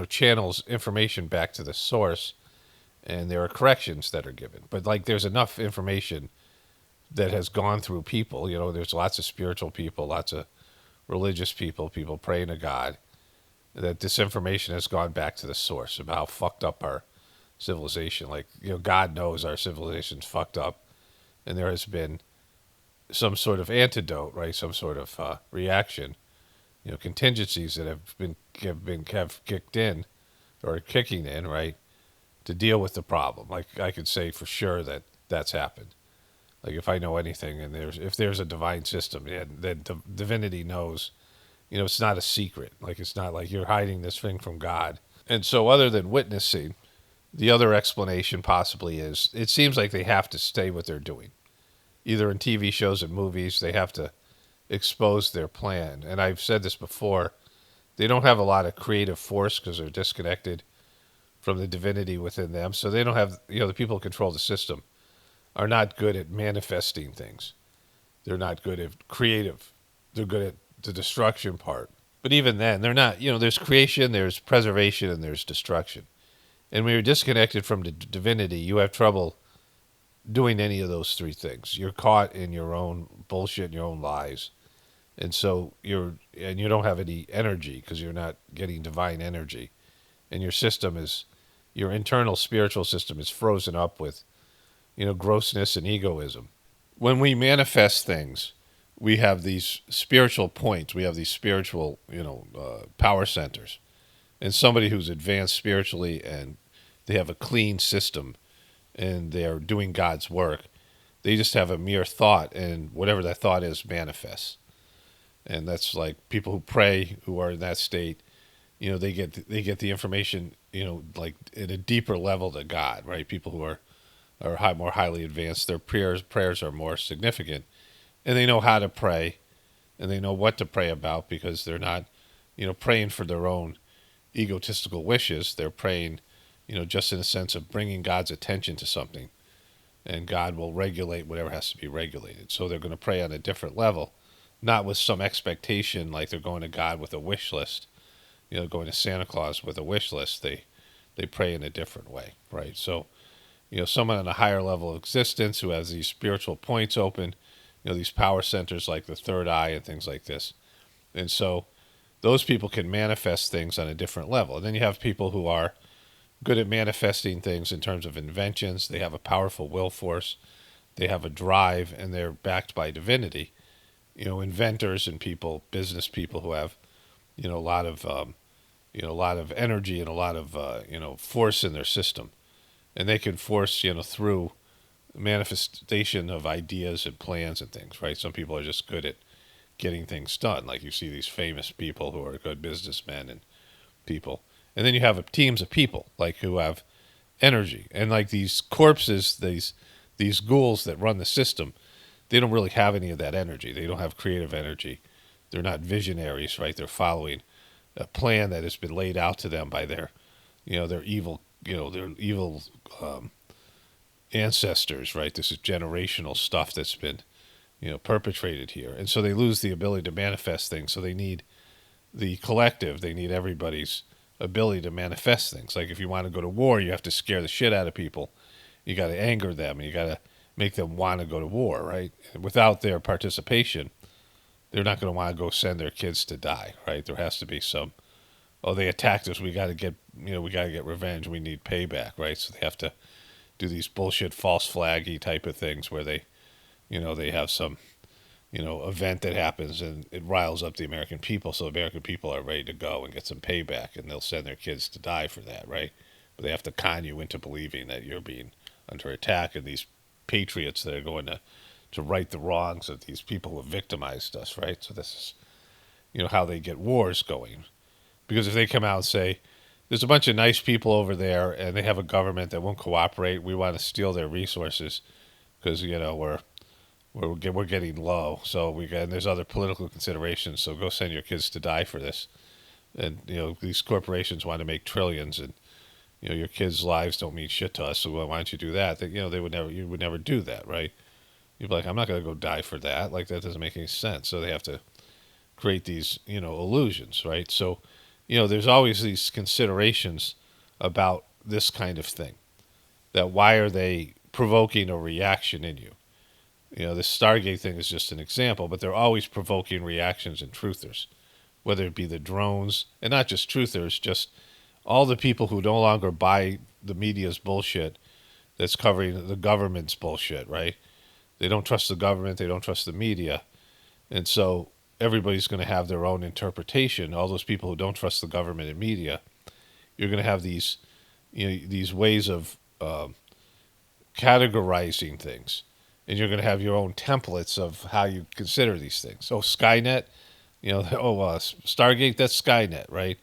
channels information back to the source, and there are corrections that are given. But like there's enough information that has gone through people. There's lots of spiritual people, lots of religious people, people praying to God. that this information has gone back to the source of how fucked up our civilization. Like, God knows our civilization's fucked up, and there has been some sort of antidote, right? Some sort of reaction, contingencies that have kicked in or kicking in, right, to deal with the problem. Like, I could say for sure that that's happened. Like, if I know anything, and if there's a divine system, then divinity knows. It's not a secret. Like, it's not like you're hiding this thing from God. And so, other than witnessing, the other explanation possibly is it seems like they have to stay what they're doing. Either in TV shows and movies, they have to expose their plan. And I've said this before, they don't have a lot of creative force because they're disconnected from the divinity within them. So they don't have, the people who control the system are not good at manifesting things. They're not good at creative. They're good at the destruction part. But even then, they're not, there's creation, there's preservation, and there's destruction. And when you're disconnected from the divinity, you have trouble doing any of those three things. You're caught in your own bullshit and your own lies. And so you don't have any energy because you're not getting divine energy. And your internal spiritual system is frozen up with, grossness and egoism. When we manifest things, we have these spiritual points. We have these spiritual, power centers. And somebody who's advanced spiritually and they have a clean system and they're doing God's work, they just have a mere thought, and whatever that thought is manifests. And that's like people who pray, who are in that state, they get the information, like at a deeper level to God, right? People who are more highly advanced, their prayers are more significant, and they know how to pray, and they know what to pray about because they're not, praying for their own egotistical wishes. They're praying, just in a sense of bringing God's attention to something, and God will regulate whatever has to be regulated. So they're going to pray on a different level, not with some expectation like they're going to God with a wish list, going to Santa Claus with a wish list. They pray in a different way, right? So, someone on a higher level of existence who has these spiritual points open, these power centers like the third eye and things like this. And so those people can manifest things on a different level. And then you have people who are good at manifesting things in terms of inventions. They have a powerful will force. They have a drive, and they're backed by divinity. Inventors and people, business people who have, a lot of, a lot of energy and a lot of, force in their system. And they can force, through manifestation of ideas and plans and things, right? Some people are just good at getting things done. Like you see these famous people who are good businessmen and people. And then you have teams of people like who have energy. And like these corpses, these ghouls that run the system, they don't really have any of that energy. They don't have creative energy. They're not visionaries, right? They're following a plan that has been laid out to them by their evil, ancestors, right? This is generational stuff that's been, perpetrated here. And so they lose the ability to manifest things. So they need the collective. They need everybody's ability to manifest things. Like if you want to go to war, you have to scare the shit out of people. You got to anger them, and you got to make them want to go to war, right? And without their participation, they're not going to want to go send their kids to die, right? There has to be some, they attacked us. We got to get revenge. We need payback, right? So they have to do these bullshit false flaggy type of things where they have some, event that happens and it riles up the American people. So the American people are ready to go and get some payback, and they'll send their kids to die for that, right? But they have to con you into believing that you're being under attack, and these patriots that are going to right the wrongs of these people who have victimized us, right? So this is, how they get wars going. Because if they come out and say, there's a bunch of nice people over there and they have a government that won't cooperate, we want to steal their resources because, we're getting low. So and there's other political considerations. So go send your kids to die for this. And, these corporations want to make trillions, and, your kids' lives don't mean shit to us. So why don't you do that? You would never do that, right? You'd be like, I'm not going to go die for that. Like, that doesn't make any sense. So they have to create these, illusions, right? So, there's always these considerations about this kind of thing. That why are they provoking a reaction in you? This Stargate thing is just an example, but they're always provoking reactions in truthers, whether it be the drones, and not just truthers, just all the people who no longer buy the media's bullshit that's covering the government's bullshit, right? They don't trust the government, they don't trust the media. And so everybody's going to have their own interpretation. All those people who don't trust the government and media, you're going to have these, these ways of categorizing things, and you're going to have your own templates of how you consider these things. So Skynet, Stargate, that's Skynet, right?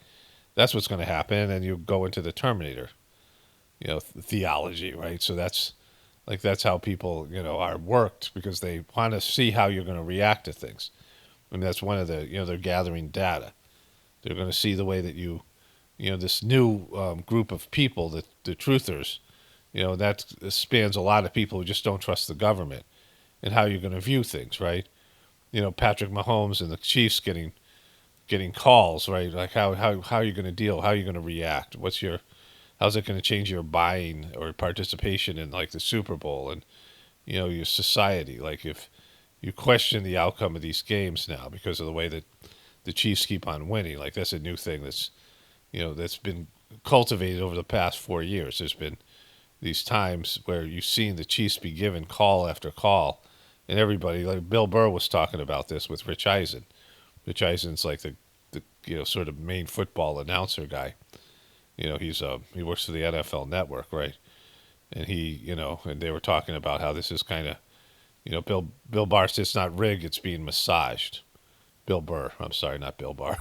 That's what's going to happen, and you go into the Terminator, theology, right? So that's how people, are worked, because they want to see how you're going to react to things. And that's one of the, they're gathering data. They're going to see the way that this new group of people, the truthers, that spans a lot of people who just don't trust the government, and how you're going to view things, right? Patrick Mahomes and the Chiefs getting calls, right? Like how are you going to deal? How are you going to react? How's it going to change your buying or participation in like the Super Bowl and your society? Like if you question the outcome of these games now because of the way that the Chiefs keep on winning, like that's a new thing that's been cultivated over the past 4 years. There's been these times where you've seen the Chiefs be given call after call, and everybody, like Bill Burr was talking about this with Rich Eisen. Rich Eisen's like the sort of main football announcer guy. He works for the NFL Network, right? And and they were talking about how this is kind of, Bill Barr says it's not rigged, it's being massaged. Bill Burr, I'm sorry, not Bill Barr,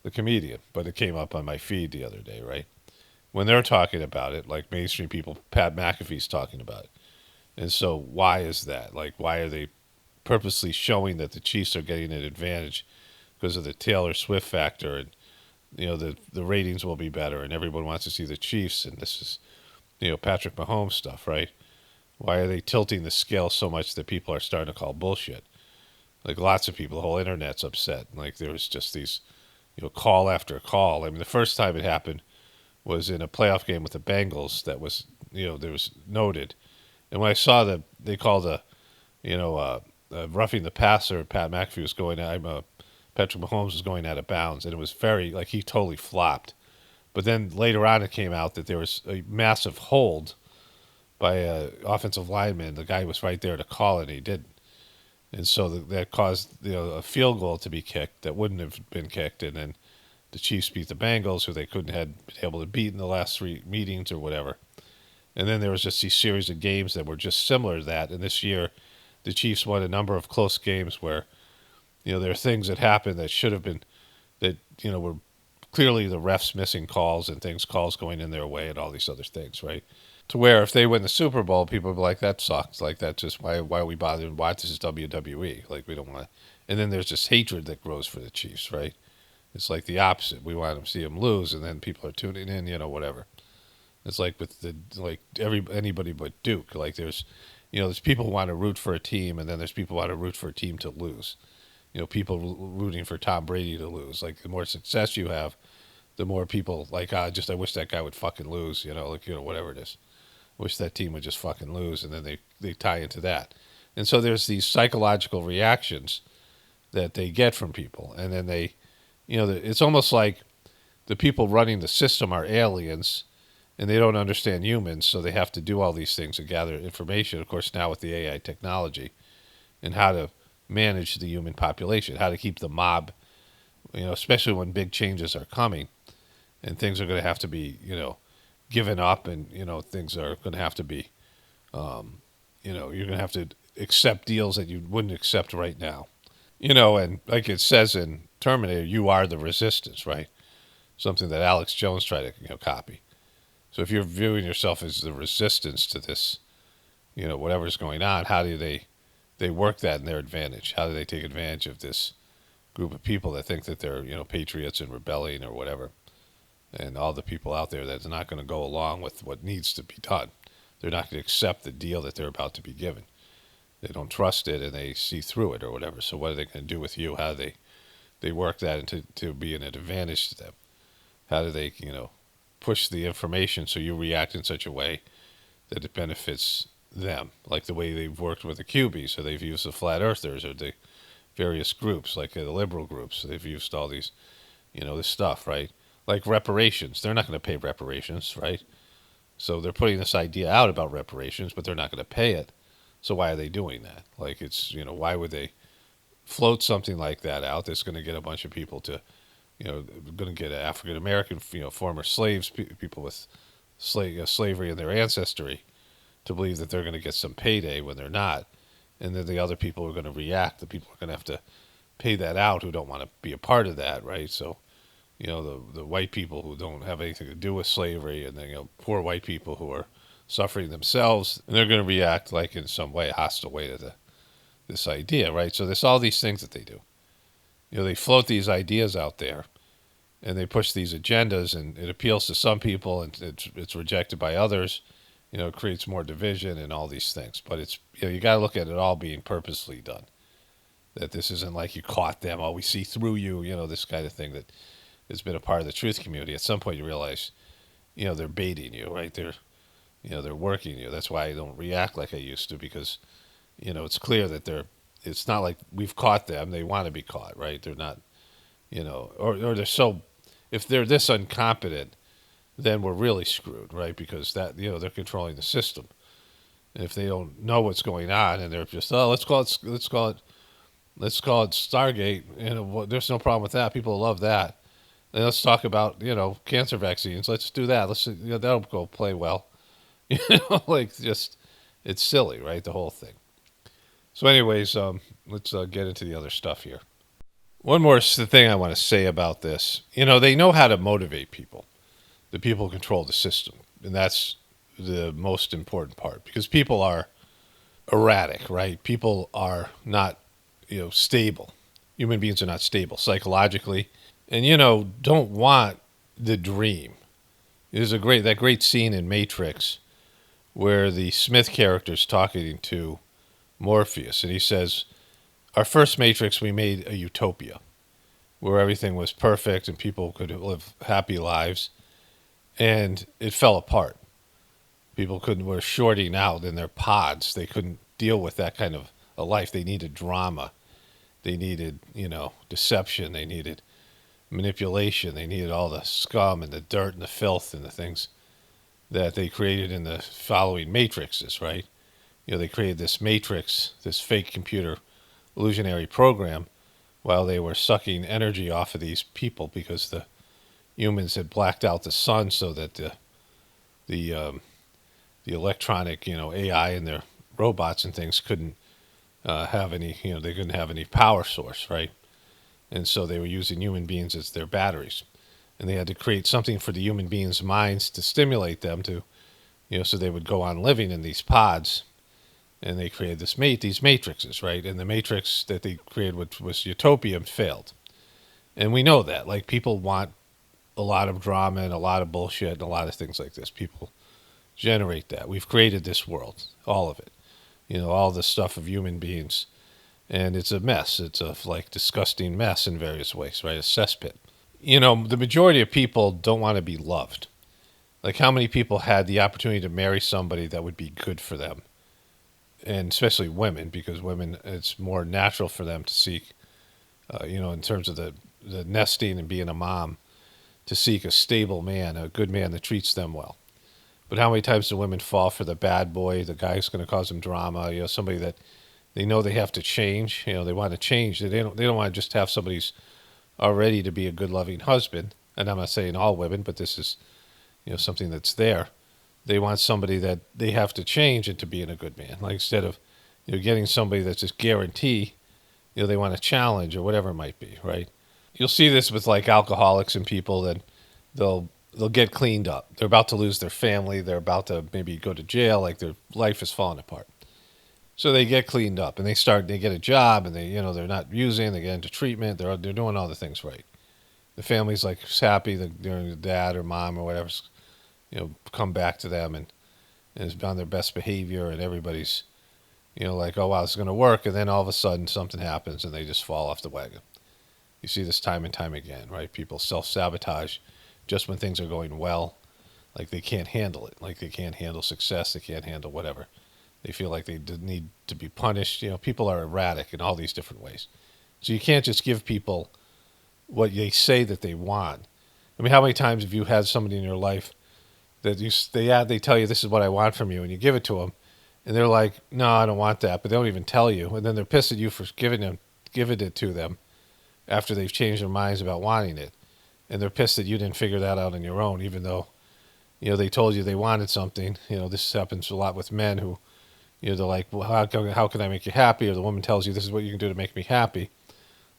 the comedian, but it came up on my feed the other day, right? When they're talking about it, like mainstream people, Pat McAfee's talking about it. And so why is that? Like, why are they purposely showing that the Chiefs are getting an advantage because of the Taylor Swift factor, and the ratings will be better, and everyone wants to see the Chiefs, and this is Patrick Mahomes stuff, right? Why are they tilting the scale so much that people are starting to call bullshit? Like lots of people, the whole internet's upset. Like there was just these call after call. I mean, the first time it happened was in a playoff game with the Bengals that was there was noted, and when I saw that they called roughing the passer, Pat McAfee was going. Patrick Mahomes was going out of bounds, and it was very like he totally flopped. But then later on, it came out that there was a massive hold by an offensive lineman. The guy was right there to call it, and he didn't. And so that caused a field goal to be kicked that wouldn't have been kicked, and then the Chiefs beat the Bengals, who they couldn't had been able to beat in the last 3 meetings or whatever. And then there was just these series of games that were just similar to that. And this year, the Chiefs won a number of close games where there are things that happened that should have been that were clearly the refs missing calls and calls going in their way and all these other things, right? To where if they win the Super Bowl, people would be like, that sucks. Like, that's just, why are we bothering to watch? This is WWE. Like, we don't want to. And then there's this hatred that grows for the Chiefs, right? It's like the opposite. We want to see them lose, and then people are tuning in, whatever. It's like with anybody but Duke. Like there's people who want to root for a team, and then there's people who want to root for a team to lose. People rooting for Tom Brady to lose. Like the more success you have, the more people like, I wish that guy would fucking lose. Whatever it is. I wish that team would just fucking lose, and then they tie into that. And so there's these psychological reactions that they get from people, and then it's almost like the people running the system are aliens, and they don't understand humans, so they have to do all these things and gather information. Of course, now with the AI technology, and how to manage the human population, how to keep the mob, especially when big changes are coming, and things are going to have to be, given up, and things are going to have to be, you're going to have to accept deals that you wouldn't accept right now. And like it says in Terminator, you are the resistance, right? Something that Alex Jones tried to copy. So if you're viewing yourself as the resistance to this, whatever's going on, how do they work that in their advantage? How do they take advantage of this group of people that think that they're patriots and rebelling or whatever, and all the people out there that's not going to go along with what needs to be done? They're not going to accept the deal that they're about to be given. They don't trust it, and they see through it or whatever. So what are they going to do with you? How do they work that into to be an advantage to them? How do they push the information so you react in such a way that it benefits them, like the way they've worked with the QB. So they've used the flat earthers, or the various groups, like the liberal groups. They've used all these, this stuff, right? Like reparations. They're not going to pay reparations, right? So they're putting this idea out about reparations, but they're not going to pay it. So why are they doing that? Like why would they float something like that out that's going to get a bunch of people to, going to get African American, former slaves, people with slavery in their ancestry, to believe that they're going to get some payday when they're not, and then the other people are going to react. The people are going to have to pay that out who don't want to be a part of that, right? So, the white people who don't have anything to do with slavery, and then poor white people who are suffering themselves, and they're going to react like in some way, a hostile way to this idea, right? So there's all these things that they do. They float these ideas out there, and they push these agendas, and it appeals to some people, and it's rejected by others. It creates more division and all these things. But it's you got to look at it all being purposely done. That this isn't like you caught them, oh, we see through you, this kind of thing that has been a part of the truth community. At some point, you realize, they're baiting you, right? They're working you. That's why I don't react like I used to, because, it's clear that it's not like we've caught them. They want to be caught, right? They're not, or they're so, if they're this incompetent, then we're really screwed, right? Because they're controlling the system. And if they don't know what's going on, and they're just, oh, let's call it Stargate. There's no problem with that. People love that. And let's talk about cancer vaccines. Let's do that. That'll go play well. Just it's silly, right? The whole thing. So, anyways, let's get into the other stuff here. One more thing I want to say about this. They know how to motivate people. The people control the system, and that's the most important part, because people are erratic, right? People are not, stable. Human beings are not stable psychologically, and don't want the dream. There's that great scene in Matrix where the Smith character is talking to Morpheus, and he says, "Our first Matrix, we made a utopia where everything was perfect and people could live happy lives, and it fell apart. People were shorting out in their pods. They couldn't deal with that kind of a life. They needed drama. They needed, deception. They needed manipulation. They needed all the scum and the dirt and the filth and the things that they created in the following matrices, right? They created this matrix, this fake computer illusionary program, while they were sucking energy off of these people because the humans had blacked out the sun so that the electronic, AI and their robots and things couldn't have any, they couldn't have any power source, right? And so they were using human beings as their batteries. And they had to create something for the human beings' minds to stimulate them to, so they would go on living in these pods. And they created these matrices, right? And the matrix that they created, which was utopia, failed. And we know that. Like, people want a lot of drama and a lot of bullshit and a lot of things like this. People generate that. We've created this world, all of it. All the stuff of human beings. And it's a mess. It's a disgusting mess in various ways, right? A cesspit. The majority of people don't want to be loved. Like, how many people had the opportunity to marry somebody that would be good for them? And especially women, because women, it's more natural for them to seek, in terms of the nesting and being a mom, to seek a stable man, a good man that treats them well. But how many times do women fall for the bad boy, the guy who's going to cause them drama, somebody that they know they have to change, they want to change. They don't want to just have somebody who's already to be a good, loving husband. And I'm not saying all women, but this is, something that's there. They want somebody that they have to change into being a good man. Like, instead of, getting somebody that's just guarantee, they want a challenge or whatever it might be, right? You'll see this with alcoholics and people that they'll get cleaned up. They're about to lose their family. They're about to maybe go to jail. Their life is falling apart. So they get cleaned up and they get a job, and they're not using, they get into treatment. They're doing all the things right. The family's happy that the dad or mom or whatever's, come back to them and is on their best behavior, and everybody's, oh wow, it's going to work. And then all of a sudden something happens and they just fall off the wagon. You see this time and time again, right? People self-sabotage just when things are going well. They can't handle it. They can't handle success. They can't handle whatever. They feel like they need to be punished. People are erratic in all these different ways. So you can't just give people what they say that they want. I mean, how many times have you had somebody in your life that they tell you this is what I want from you, and you give it to them, and they're like, no, I don't want that, but they don't even tell you, and then they're pissed at you for giving it to them after they've changed their minds about wanting it, and they're pissed that you didn't figure that out on your own, even though they told you they wanted something. This happens a lot with men who they're like, well, how can I make you happy? Or the woman tells you this is what you can do to make me happy,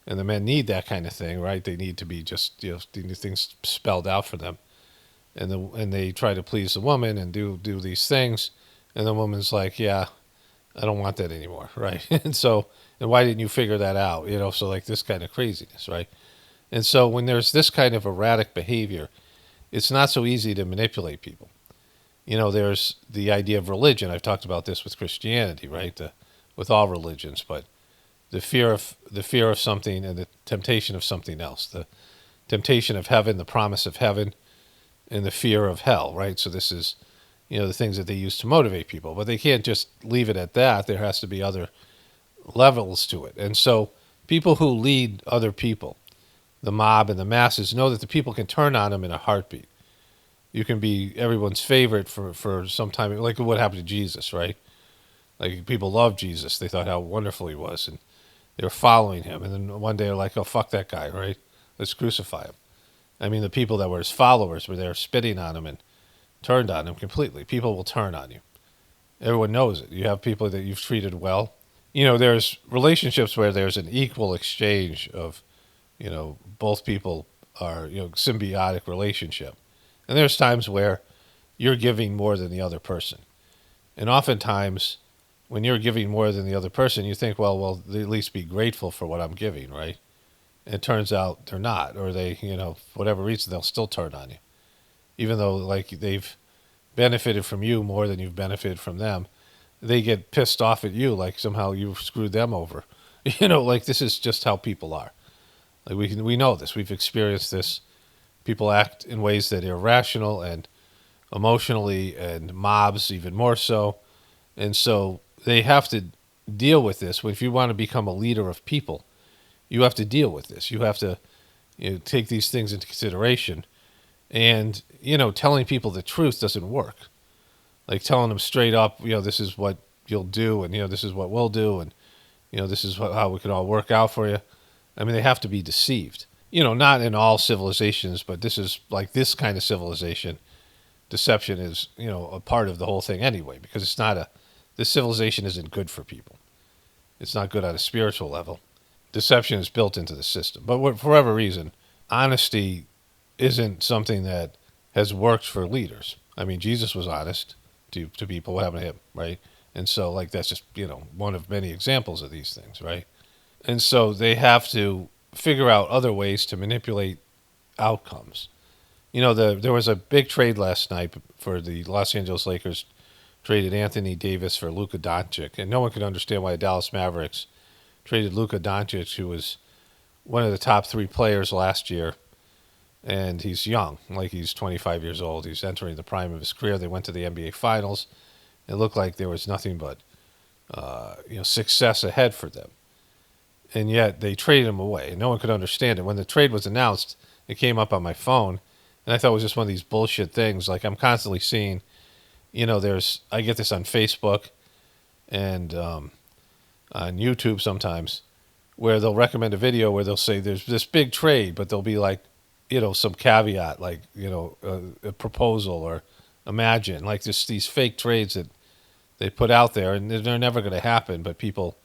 and the men need that kind of thing, right? They need to be just things spelled out for them, and they try to please the woman and do these things, and the woman's like, yeah, I don't want that anymore, right? And why didn't you figure that out? So like this kind of craziness, right? And so when there's this kind of erratic behavior, it's not so easy to manipulate people. There's the idea of religion. I've talked about this with Christianity, right? With all religions, but the fear of something and the temptation of something else, the temptation of heaven, the promise of heaven, and the fear of hell, right? So this is, the things that they use to motivate people, but they can't just leave it at that. There has to be other levels to it. And so people who lead other people, the mob and the masses, know that the people can turn on them in a heartbeat. You can be everyone's favorite for some time, like what happened to Jesus, right? Like people loved Jesus. They thought how wonderful he was, and they were following him. And then one day they're like, oh, fuck that guy, right? Let's crucify him. I mean, the people that were his followers were there spitting on him and turned on him completely. People will turn on you. Everyone knows it. You have people that you've treated well. There's relationships where there's an equal exchange of, both people are, symbiotic relationship. And there's times where you're giving more than the other person. And oftentimes, when you're giving more than the other person, you think, well, they at least be grateful for what I'm giving, right? And it turns out they're not, or they, for whatever reason, they'll still turn on you. Even though, like, they've benefited from you more than you've benefited from them, they get pissed off at you, like somehow you've screwed them over. Like this is just how people are. Like we know this. We've experienced this. People act in ways that are irrational and emotionally, and mobs even more so. And so they have to deal with this. If you want to become a leader of people, you have to deal with this. You have to take these things into consideration. And, telling people the truth doesn't work. Like telling them straight up, this is what you'll do, and, this is what we'll do, and, this is how we can all work out for you. I mean, they have to be deceived. Not in all civilizations, but this is like this kind of civilization. Deception is, a part of the whole thing anyway, because this civilization isn't good for people. It's not good on a spiritual level. Deception is built into the system. But for whatever reason, honesty isn't something that has worked for leaders. I mean, Jesus was honest to people. What happened to him, right? And so, like, that's just, one of many examples of these things, right? And so they have to figure out other ways to manipulate outcomes. There was a big trade last night for the Los Angeles Lakers, traded Anthony Davis for Luka Doncic, and no one could understand why the Dallas Mavericks traded Luka Doncic, who was one of the top 3 players last year, and he's young, like he's 25 years old. He's entering the prime of his career. They went to the NBA Finals. It looked like there was nothing but success ahead for them. And yet they traded him away, and no one could understand it. When the trade was announced, it came up on my phone, and I thought it was just one of these bullshit things. Like I'm constantly seeing, I get this on Facebook and on YouTube sometimes, where they'll recommend a video where they'll say there's this big trade, but there'll be like, some caveat, like, a proposal or imagine, like just these fake trades that they put out there, and they're never going to happen. But people,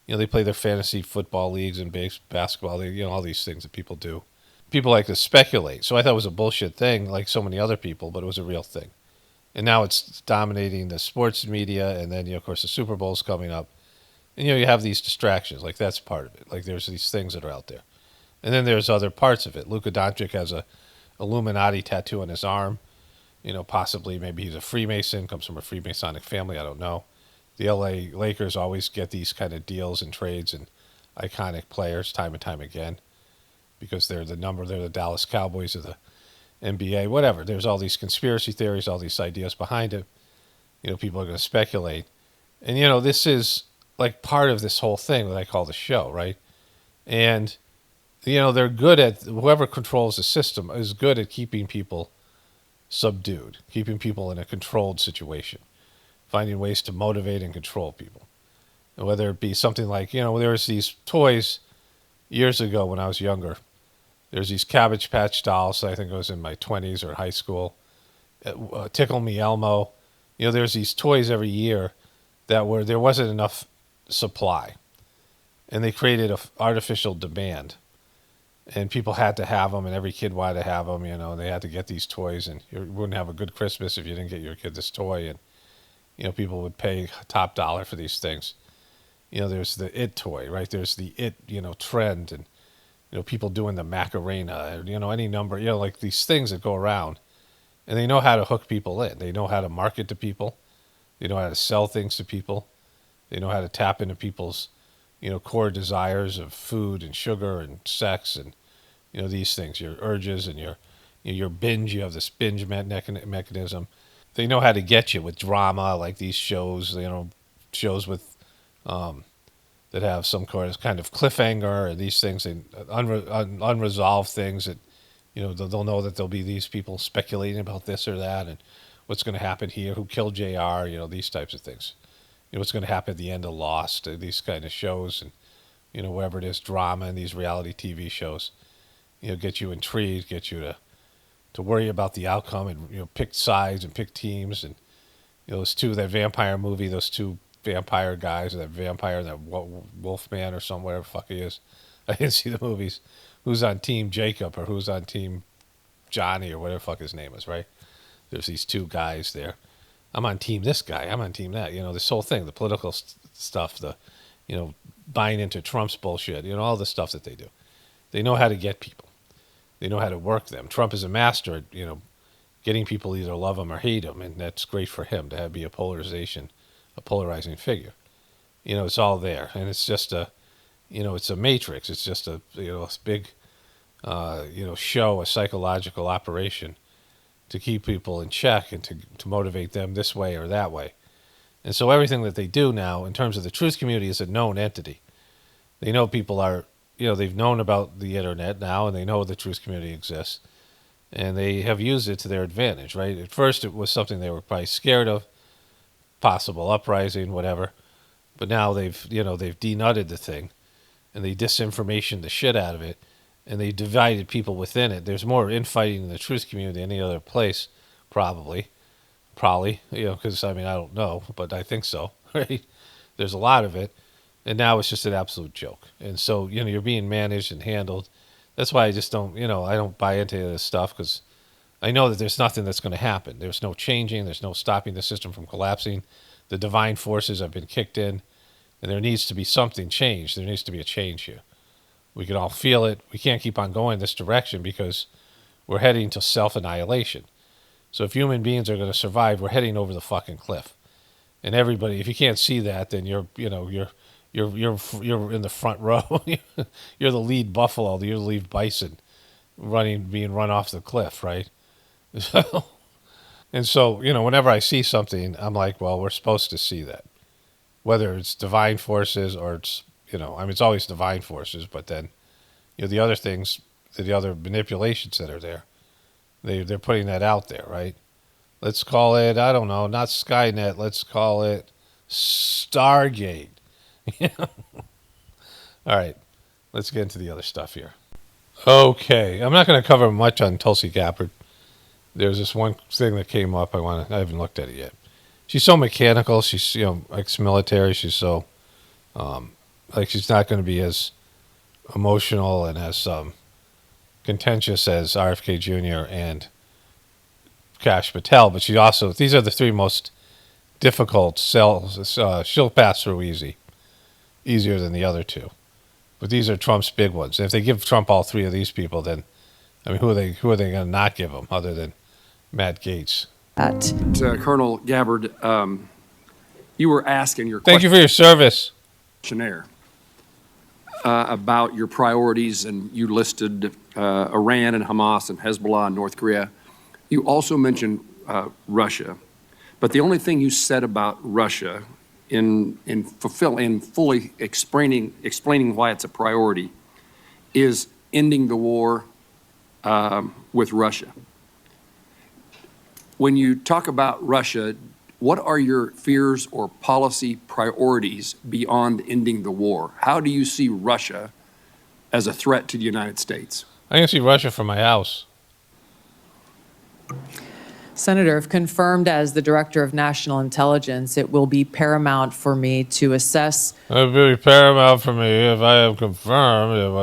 they play their fantasy football leagues and basketball, all these things that people do. People like to speculate. So I thought it was a bullshit thing, like so many other people, but it was a real thing. And now it's dominating the sports media, and then, of course, the Super Bowl's coming up. And, you have these distractions. Like, that's part of it. Like, there's these things that are out there. And then there's other parts of it. Luka Doncic has a Illuminati tattoo on his arm. Possibly maybe he's a Freemason, comes from a Freemasonic family. I don't know. The LA Lakers always get these kind of deals and trades and iconic players time and time again because they're the Dallas Cowboys of the NBA, whatever. There's all these conspiracy theories, all these ideas behind it. People are going to speculate. And, this is like part of this whole thing that I call the show, right? And they're good at, whoever controls the system is good at keeping people subdued, keeping people in a controlled situation, finding ways to motivate and control people. And whether it be something like, there was these toys years ago when I was younger. There's these Cabbage Patch dolls. I think I was in my 20s or high school. Tickle Me Elmo. There's these toys every year there wasn't enough supply, and they created a artificial demand, and people had to have them, and every kid wanted to have them. And they had to get these toys, and you wouldn't have a good Christmas if you didn't get your kid this toy, and people would pay top dollar for these things. There's the it toy, right? There's the it trend, and people doing the Macarena, any number, like these things that go around, and they know how to hook people in. They know how to market to people. They know how to sell things to people. They know how to tap into people's, core desires of food and sugar and sex and, these things, your urges and your binge. You have this binge mechanism. They know how to get you with drama, like these shows, shows with that have some kind of cliffhanger, or these things, and unresolved things that, they'll know that there'll be these people speculating about this or that, and what's going to happen here, who killed JR, these types of things. What's going to happen at the end of Lost, these kind of shows, and, wherever it is, drama and these reality TV shows, get you intrigued, get you to worry about the outcome, and, pick sides and pick teams. And, that vampire movie, those two vampire guys, or that vampire, that Wolfman or somewhere, whatever the fuck he is. I didn't see the movies. Who's on Team Jacob or who's on Team Johnny or whatever the fuck his name is, right? There's these two guys there. I'm on team this guy. I'm on team that. This whole thing, the political stuff, the, buying into Trump's bullshit, all the stuff that they do. They know how to get people. They know how to work them. Trump is a master at, getting people either love him or hate him, and that's great for him to be a polarizing figure. It's all there, and it's just it's a matrix. It's just a big, show, a psychological operation to keep people in check and to motivate them this way or that way. And so everything that they do now in terms of the truth community is a known entity. They know people are, they've known about the internet now, and they know the truth community exists, and they have used it to their advantage, right? At first it was something they were probably scared of, possible uprising, whatever. But now they've denutted the thing, and they disinformation the shit out of it, and they divided people within it. There's more infighting in the truth community than any other place, probably, because I don't know, but I think so, right? There's a lot of it, and now it's just an absolute joke. And so, you're being managed and handled. That's why I just don't, I don't buy into this stuff, because I know that there's nothing that's going to happen. There's no changing. There's no stopping the system from collapsing. The divine forces have been kicked in, and there needs to be something changed. There needs to be a change here. We can all feel it. We can't keep on going this direction because we're heading to self-annihilation. So if human beings are going to survive, we're heading over the fucking cliff. And everybody, if you can't see that, then you're in the front row. You're the lead buffalo. You're the lead bison, being run off the cliff, right? And so, whenever I see something, I'm like, well, we're supposed to see that. Whether it's divine forces or it's, it's always divine forces, but then, the other things, the other manipulations that are there, they're putting that out there, right? Let's call it, I don't know, not Skynet, let's call it Stargate. All right, let's get into the other stuff here. Okay, I'm not going to cover much on Tulsi Gabbard. There's this one thing that came up. I haven't looked at it yet. She's so mechanical. She's ex-military. She's so she's not going to be as emotional and as contentious as RFK Jr. and Kash Patel. But these are the three most difficult cells. She'll pass through easier than the other two. But these are Trump's big ones. And if they give Trump all three of these people, then who are they going to not give them other than Matt Gaetz?
Colonel Gabbard, you were asked in your
Thank you for your service.
Questionnaire about your priorities, and you listed Iran and Hamas and Hezbollah and North Korea. You also mentioned Russia, but the only thing you said about Russia in fully explaining why it's a priority is ending the war with Russia. When you talk about Russia, what are your fears or policy priorities beyond ending the war? How do you see Russia as a threat to the United States?
I can see Russia from my house.
Senator, if confirmed as the Director of National Intelligence, it will be paramount for me to assess.
It would be paramount for me if I am confirmed.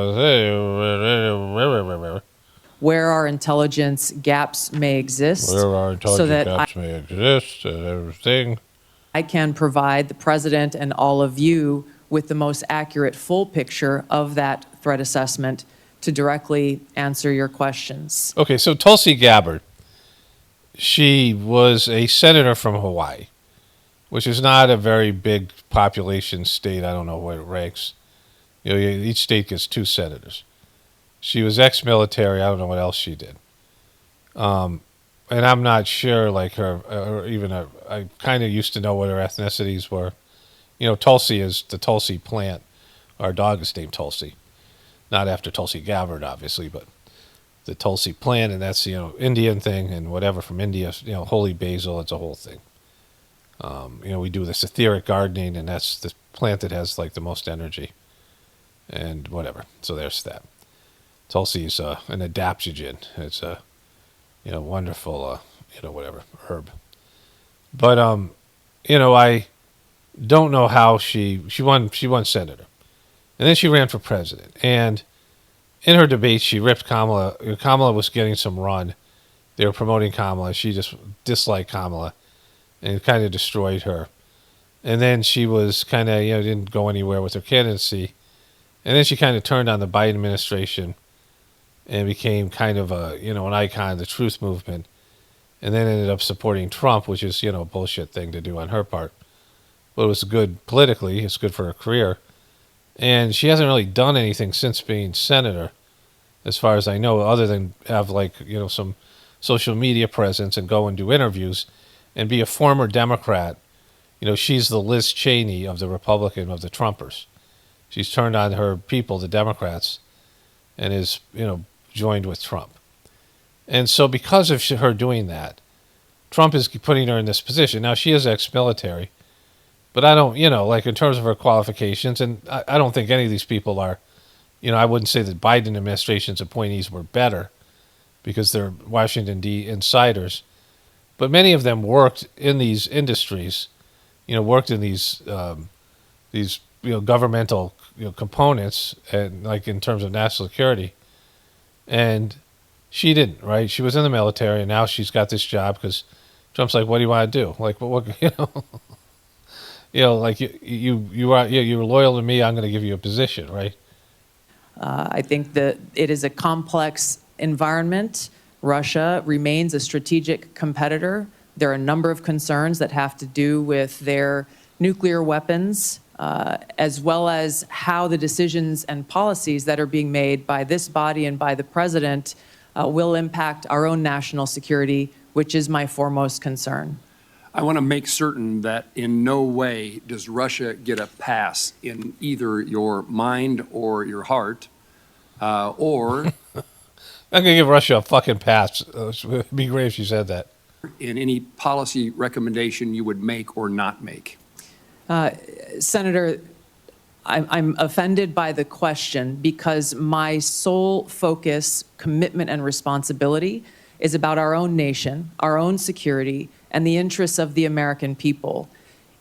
Where our intelligence gaps may exist.
Where our intelligence
so that
gaps may exist and everything.
I can provide the President and all of you with the most accurate full picture of that threat assessment to directly answer your questions.
Okay, so Tulsi Gabbard, she was a senator from Hawaii, which is not a very big population state. I don't know where it ranks. Each state gets 2 senators. She was ex-military. I don't know what else she did. And I'm not sure, like I kind of used to know what her ethnicities were. Tulsi is the Tulsi plant. Our dog is named Tulsi. Not after Tulsi Gabbard, obviously, but the Tulsi plant, and that's, Indian thing and whatever from India, holy basil, it's a whole thing. We do this etheric gardening, and that's the plant that has, like, the most energy and whatever. So there's that. Tulsi is an adaptogen. It's a, wonderful, whatever, herb. But, I don't know how she won senator. And then she ran for president. And in her debate, she ripped Kamala. Kamala was getting some run. They were promoting Kamala. She just disliked Kamala and kind of destroyed her. And then she was kind of, didn't go anywhere with her candidacy. And then she kind of turned on the Biden administration and became kind of an icon of the truth movement. And then ended up supporting Trump, which is, a bullshit thing to do on her part. But it was good politically. It's good for her career. And she hasn't really done anything since being senator, as far as I know, other than have, some social media presence and go and do interviews and be a former Democrat. She's the Liz Cheney of the Republican, of the Trumpers. She's turned on her people, the Democrats, and is, joined with Trump. And so because of her doing that, Trump is putting her in this position. Now, she is ex-military. But I don't, in terms of her qualifications, and I don't think any of these people are, I wouldn't say that Biden administration's appointees were better because they're Washington D insiders. But many of them worked in these industries, worked in these governmental components, and like in terms of national security. And she didn't, right? She was in the military, and now she's got this job because Trump's like, what do you want to do? Like, what like you're loyal to me, I'm going to give you a position, right?
I think that it is a complex environment. Russia remains a strategic competitor. There are a number of concerns that have to do with their nuclear weapons, as well as how the decisions and policies that are being made by this body and by the president will impact our own national security, which is my foremost concern.
I want to make certain that in no way does Russia get a pass in either your mind or your heart, or
I'm going to give Russia a fucking pass. It would be great if you said that.
In any policy recommendation you would make or not make.
Senator, I'm offended by the question because my sole focus, commitment, and responsibility is about our own nation, our own security, and the interests of the American people.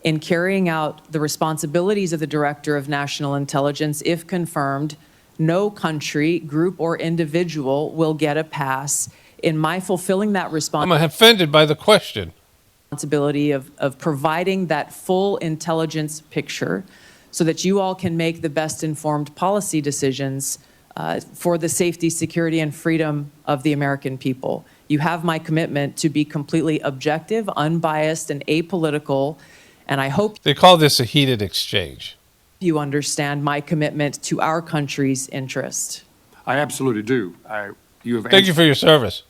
In carrying out the responsibilities of the Director of National Intelligence, if confirmed, no country, group, or individual will get a pass. In my fulfilling that
I'm offended by the question.
Responsibility of providing that full intelligence picture so that you all can make the best informed policy decisions for the safety, security, and freedom of the American people. You have my commitment to be completely objective, unbiased, and apolitical, and I hope
they call this a heated exchange.
You understand my commitment to our country's interest.
I absolutely do.
Thank you for your service.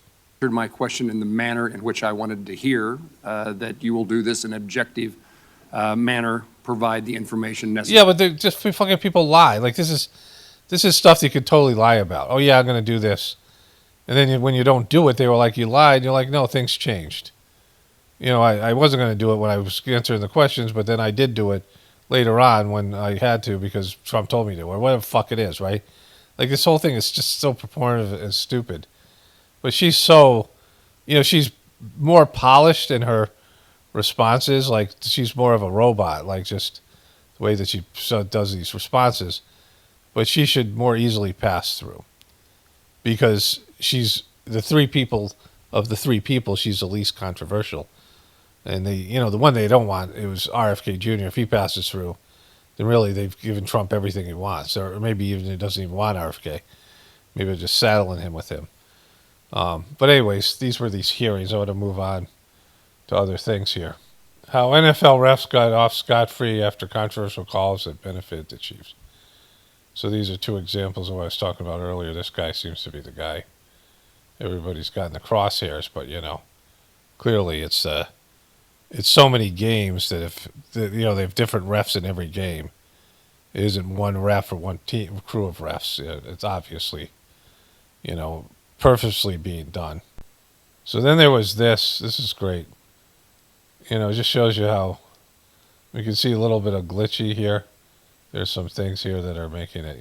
Answered my question in the manner in which I wanted to hear, that you will do this in an objective manner, provide the information necessary.
Yeah, but just fucking people lie. Like, this This is stuff that you could totally lie about. Oh yeah, I'm going to do this, and then when you don't do it, they were like, you lied. You're like, no, things changed. I wasn't going to do it when I was answering the questions, but then I did do it later on when I had to because Trump told me to, or whatever the fuck it is, right? Like this whole thing is just so performative and stupid. But she's so, she's more polished in her responses. Like she's more of a robot, like just the way that she does these responses. But she should more easily pass through because she's the three people of the three people, she's the least controversial. And the one they don't want, it was RFK Jr. If he passes through, then really they've given Trump everything he wants. Or maybe even he doesn't even want RFK. Maybe they're just saddling him with him. But anyways, these were these hearings. I want to move on to other things here. How NFL refs got off scot-free after controversial calls that benefited the Chiefs. So these are two examples of what I was talking about earlier. This guy seems to be the guy. Everybody's gotten the crosshairs, but clearly it's so many games that if they have different refs in every game. It isn't one ref or one team crew of refs. It's obviously, purposely being done. So then there was this. This is great. It just shows you how we can see a little bit of glitchy here. There's some things here that are making it,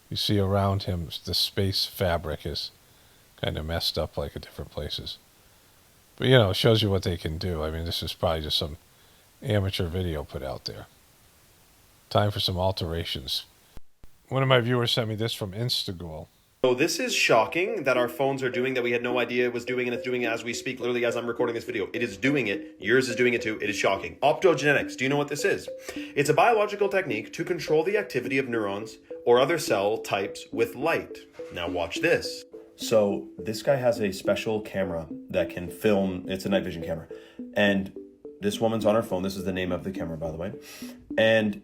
you see around him, the space fabric is kind of messed up like at different places. But, it shows you what they can do. I mean, this is probably just some amateur video put out there. Time for some alterations. One of my viewers sent me this from Instagram.
So this is shocking that our phones are doing that we had no idea it was doing, and it's doing it as we speak, literally as I'm recording this video. It is doing it. Yours is doing it too. It is shocking. Optogenetics. Do you know what this is? It's a biological technique to control the activity of neurons or other cell types with light. Now watch this. So this guy has a special camera that can film. It's a night vision camera. And this woman's on her phone. This is the name of the camera, by the way. And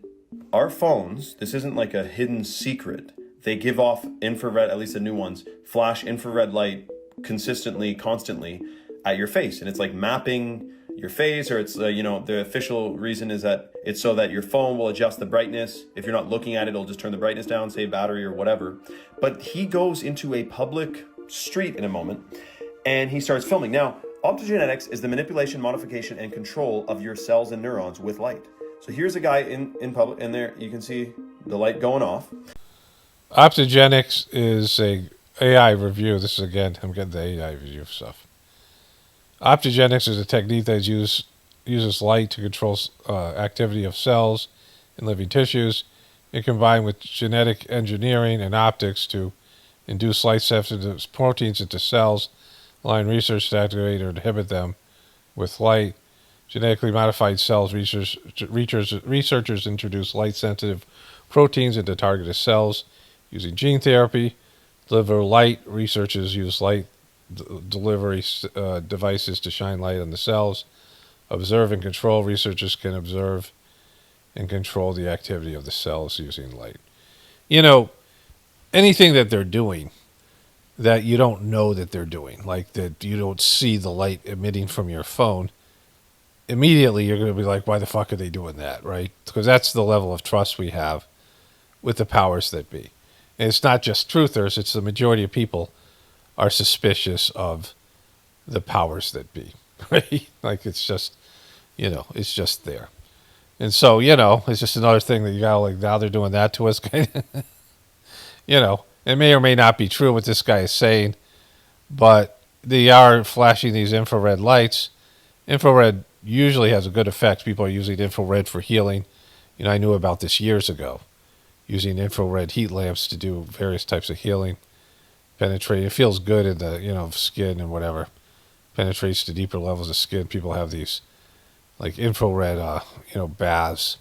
our phones, this isn't like a hidden secret. They give off infrared, at least the new ones, flash infrared light consistently, constantly at your face. And it's like mapping your face, or it's, the official reason is that it's so that your phone will adjust the brightness. If you're not looking at it, it'll just turn the brightness down, save battery or whatever. But he goes into a public street in a moment and he starts filming. Now, optogenetics is the manipulation, modification, and control of your cells and neurons with light. So here's a guy in public, and there you can see the light going off.
Optogenetics is a AI review. This is, again, I'm getting the AI review stuff. Optogenetics is a technique that uses light to control activity of cells in living tissues. It combined with genetic engineering and optics to induce light-sensitive proteins into cells, allowing research to activate or inhibit them with light. Genetically modified cells, researchers introduce light-sensitive proteins into targeted cells using gene therapy. Deliver light, researchers use light delivery devices to shine light on the cells. Observe and control, researchers can observe and control the activity of the cells using light. Anything that they're doing that you don't know that they're doing, like that you don't see the light emitting from your phone, immediately you're going to be like, why the fuck are they doing that, right? Because that's the level of trust we have with the powers that be. And it's not just truthers, it's the majority of people are suspicious of the powers that be, right? Like it's just, it's just there. And so, it's just another thing that you got to like, now they're doing that to us. It may or may not be true what this guy is saying, but they are flashing these infrared lights. Infrared usually has a good effect. People are using infrared for healing. I knew about this years ago, using infrared heat lamps to do various types of healing. Penetrate. It feels good in the, skin and whatever. Penetrates to deeper levels of skin. People have these like infrared, baths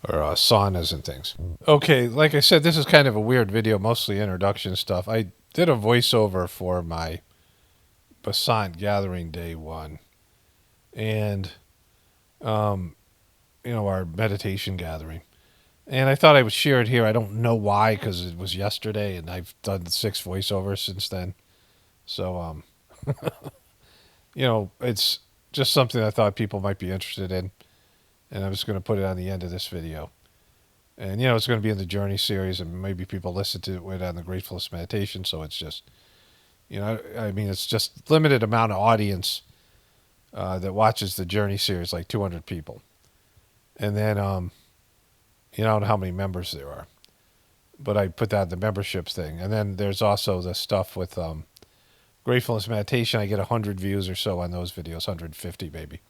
or saunas and things. Okay, like I said, this is kind of a weird video, mostly introduction stuff. I did a voiceover for my Basant Gathering Day 1. And, our meditation gathering. And I thought I would share it here. I don't know why, because it was yesterday, and I've done 6 voiceovers since then. So, it's just something I thought people might be interested in. And I'm just going to put it on the end of this video. And, it's going to be in the Journey series, and maybe people listen to it on the Gratefullness meditation. So it's just, it's just limited amount of audience that watches the Journey series, like 200 people. And then, I don't know how many members there are, but I put that in the memberships thing. And then there's also the stuff with Gratefullness meditation. I get 100 views or so on those videos, 150 maybe.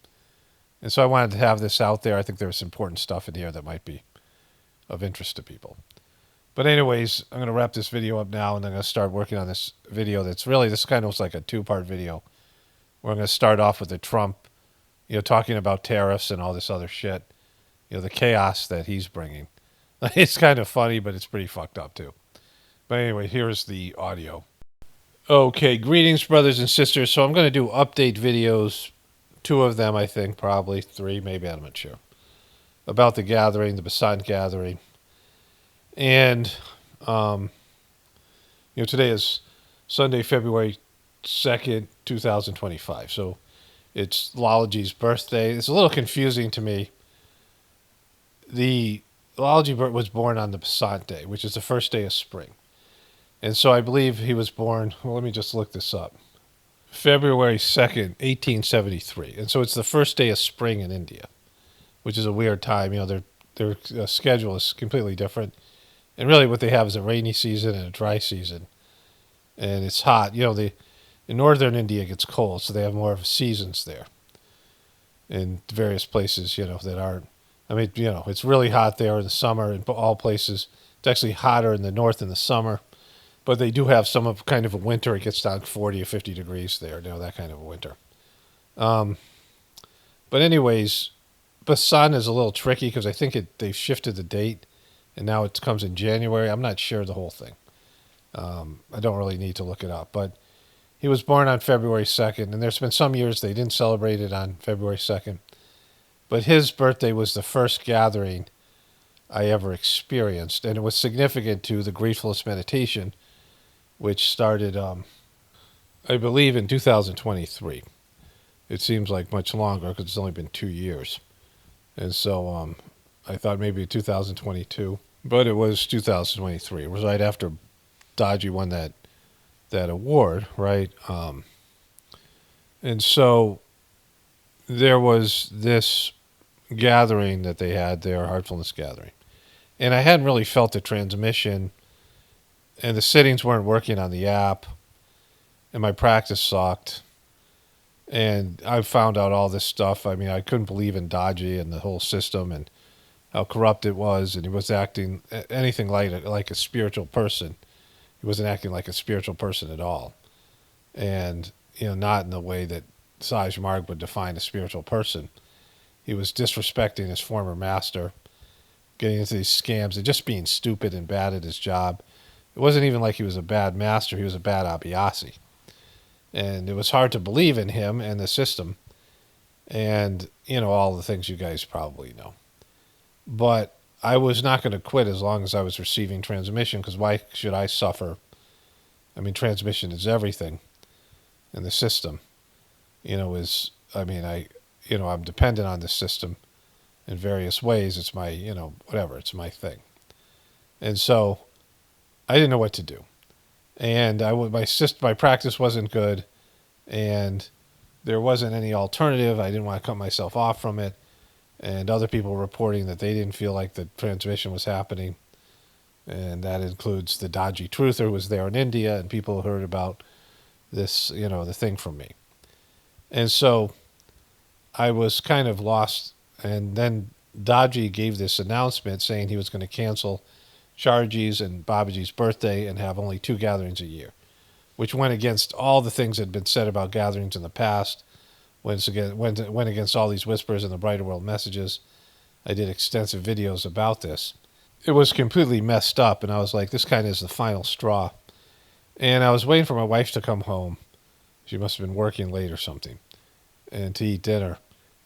And so I wanted to have this out there. I think there's important stuff in here that might be of interest to people. But anyways, I'm going to wrap this video up now, and I'm going to start working on this video this kind of looks like a two-part video, where I'm going to start off with the Trump, talking about tariffs and all this other shit, the chaos that he's bringing. It's kind of funny, but it's pretty fucked up too. But anyway, here's the audio. Okay, greetings, brothers and sisters. So I'm going to do update videos, 2 of them, I think, probably 3, maybe, I'm not sure, about the gathering, the Basant gathering. And, today is Sunday, February 2nd, 2025. So it's Lology's birthday. It's a little confusing to me. The Lology was born on the Basant day, which is the first day of spring. And so I believe he was born, well, let me just look this up. February 2nd, 1873. And so it's the first day of spring in India, which is a weird time. Their schedule is completely different. And really what they have is a rainy season and a dry season. And it's hot. In northern India it gets cold, so they have more of seasons there. In various places, that aren't. It's really hot there in the summer in all places. It's actually hotter in the north in the summer. But they do have some of kind of a winter. It gets down 40 or 50 degrees there, that kind of a winter. But anyways, Basant is a little tricky because I think they've shifted the date, and now it comes in January. I'm not sure the whole thing. I don't really need to look it up. But he was born on February 2nd, and there's been some years they didn't celebrate it on February 2nd. But his birthday was the first gathering I ever experienced, and it was significant to the Gratefullness meditation, which started, I believe, in 2023. It seems like much longer because it's only been 2 years. And so I thought maybe 2022, but it was 2023. It was right after Dodgy won that award, right? And so there was this gathering that they had, their Heartfulness gathering. And I hadn't really felt the transmission, and the settings weren't working on the app, and my practice sucked. And I found out all this stuff. I couldn't believe in Dodgy and the whole system and how corrupt it was, and he was acting anything like a spiritual person. He wasn't acting like a spiritual person at all. And, not in the way that Saj Marg would define a spiritual person. He was disrespecting his former master, getting into these scams, and just being stupid and bad at his job. It wasn't even like he was a bad master. He was a bad Abhyasi. And it was hard to believe in him and the system. And, all the things you guys probably know. But I was not going to quit as long as I was receiving transmission, because why should I suffer? Transmission is everything in the system. I'm dependent on this system in various ways. It's my, whatever, it's my thing. And so I didn't know what to do. And my practice wasn't good, and there wasn't any alternative. I didn't want to cut myself off from it. And other people reporting that they didn't feel like the transmission was happening. And that includes the Dodgy Truther who was there in India, and people heard about this, the thing from me. And so I was kind of lost. And then Dodgy gave this announcement saying he was going to cancel Charji's and Babaji's birthday and have only 2 gatherings a year, which went against all the things that had been said about gatherings in the past, went against all these whispers and the Brighter World messages. I did extensive videos about this. It was completely messed up, and I was like, this kind of is the final straw. And I was waiting for my wife to come home. She must have been working late or something, and to eat dinner.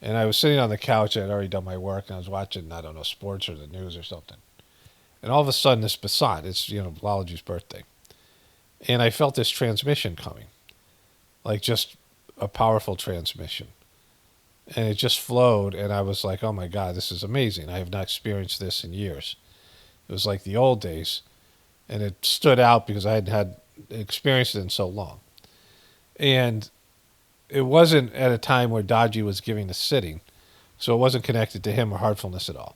And I was sitting on the couch. I had already done my work, and I was watching, I don't know, sports or the news or something. And all of a sudden, this Basant, it's, Lology's birthday. And I felt this transmission coming, like just a powerful transmission. And it just flowed, and I was like, oh my God, this is amazing. I have not experienced this in years. It was like the old days, and it stood out because I hadn't had experienced it in so long. And it wasn't at a time where Dodgy was giving the sitting, so it wasn't connected to him or heartfulness at all.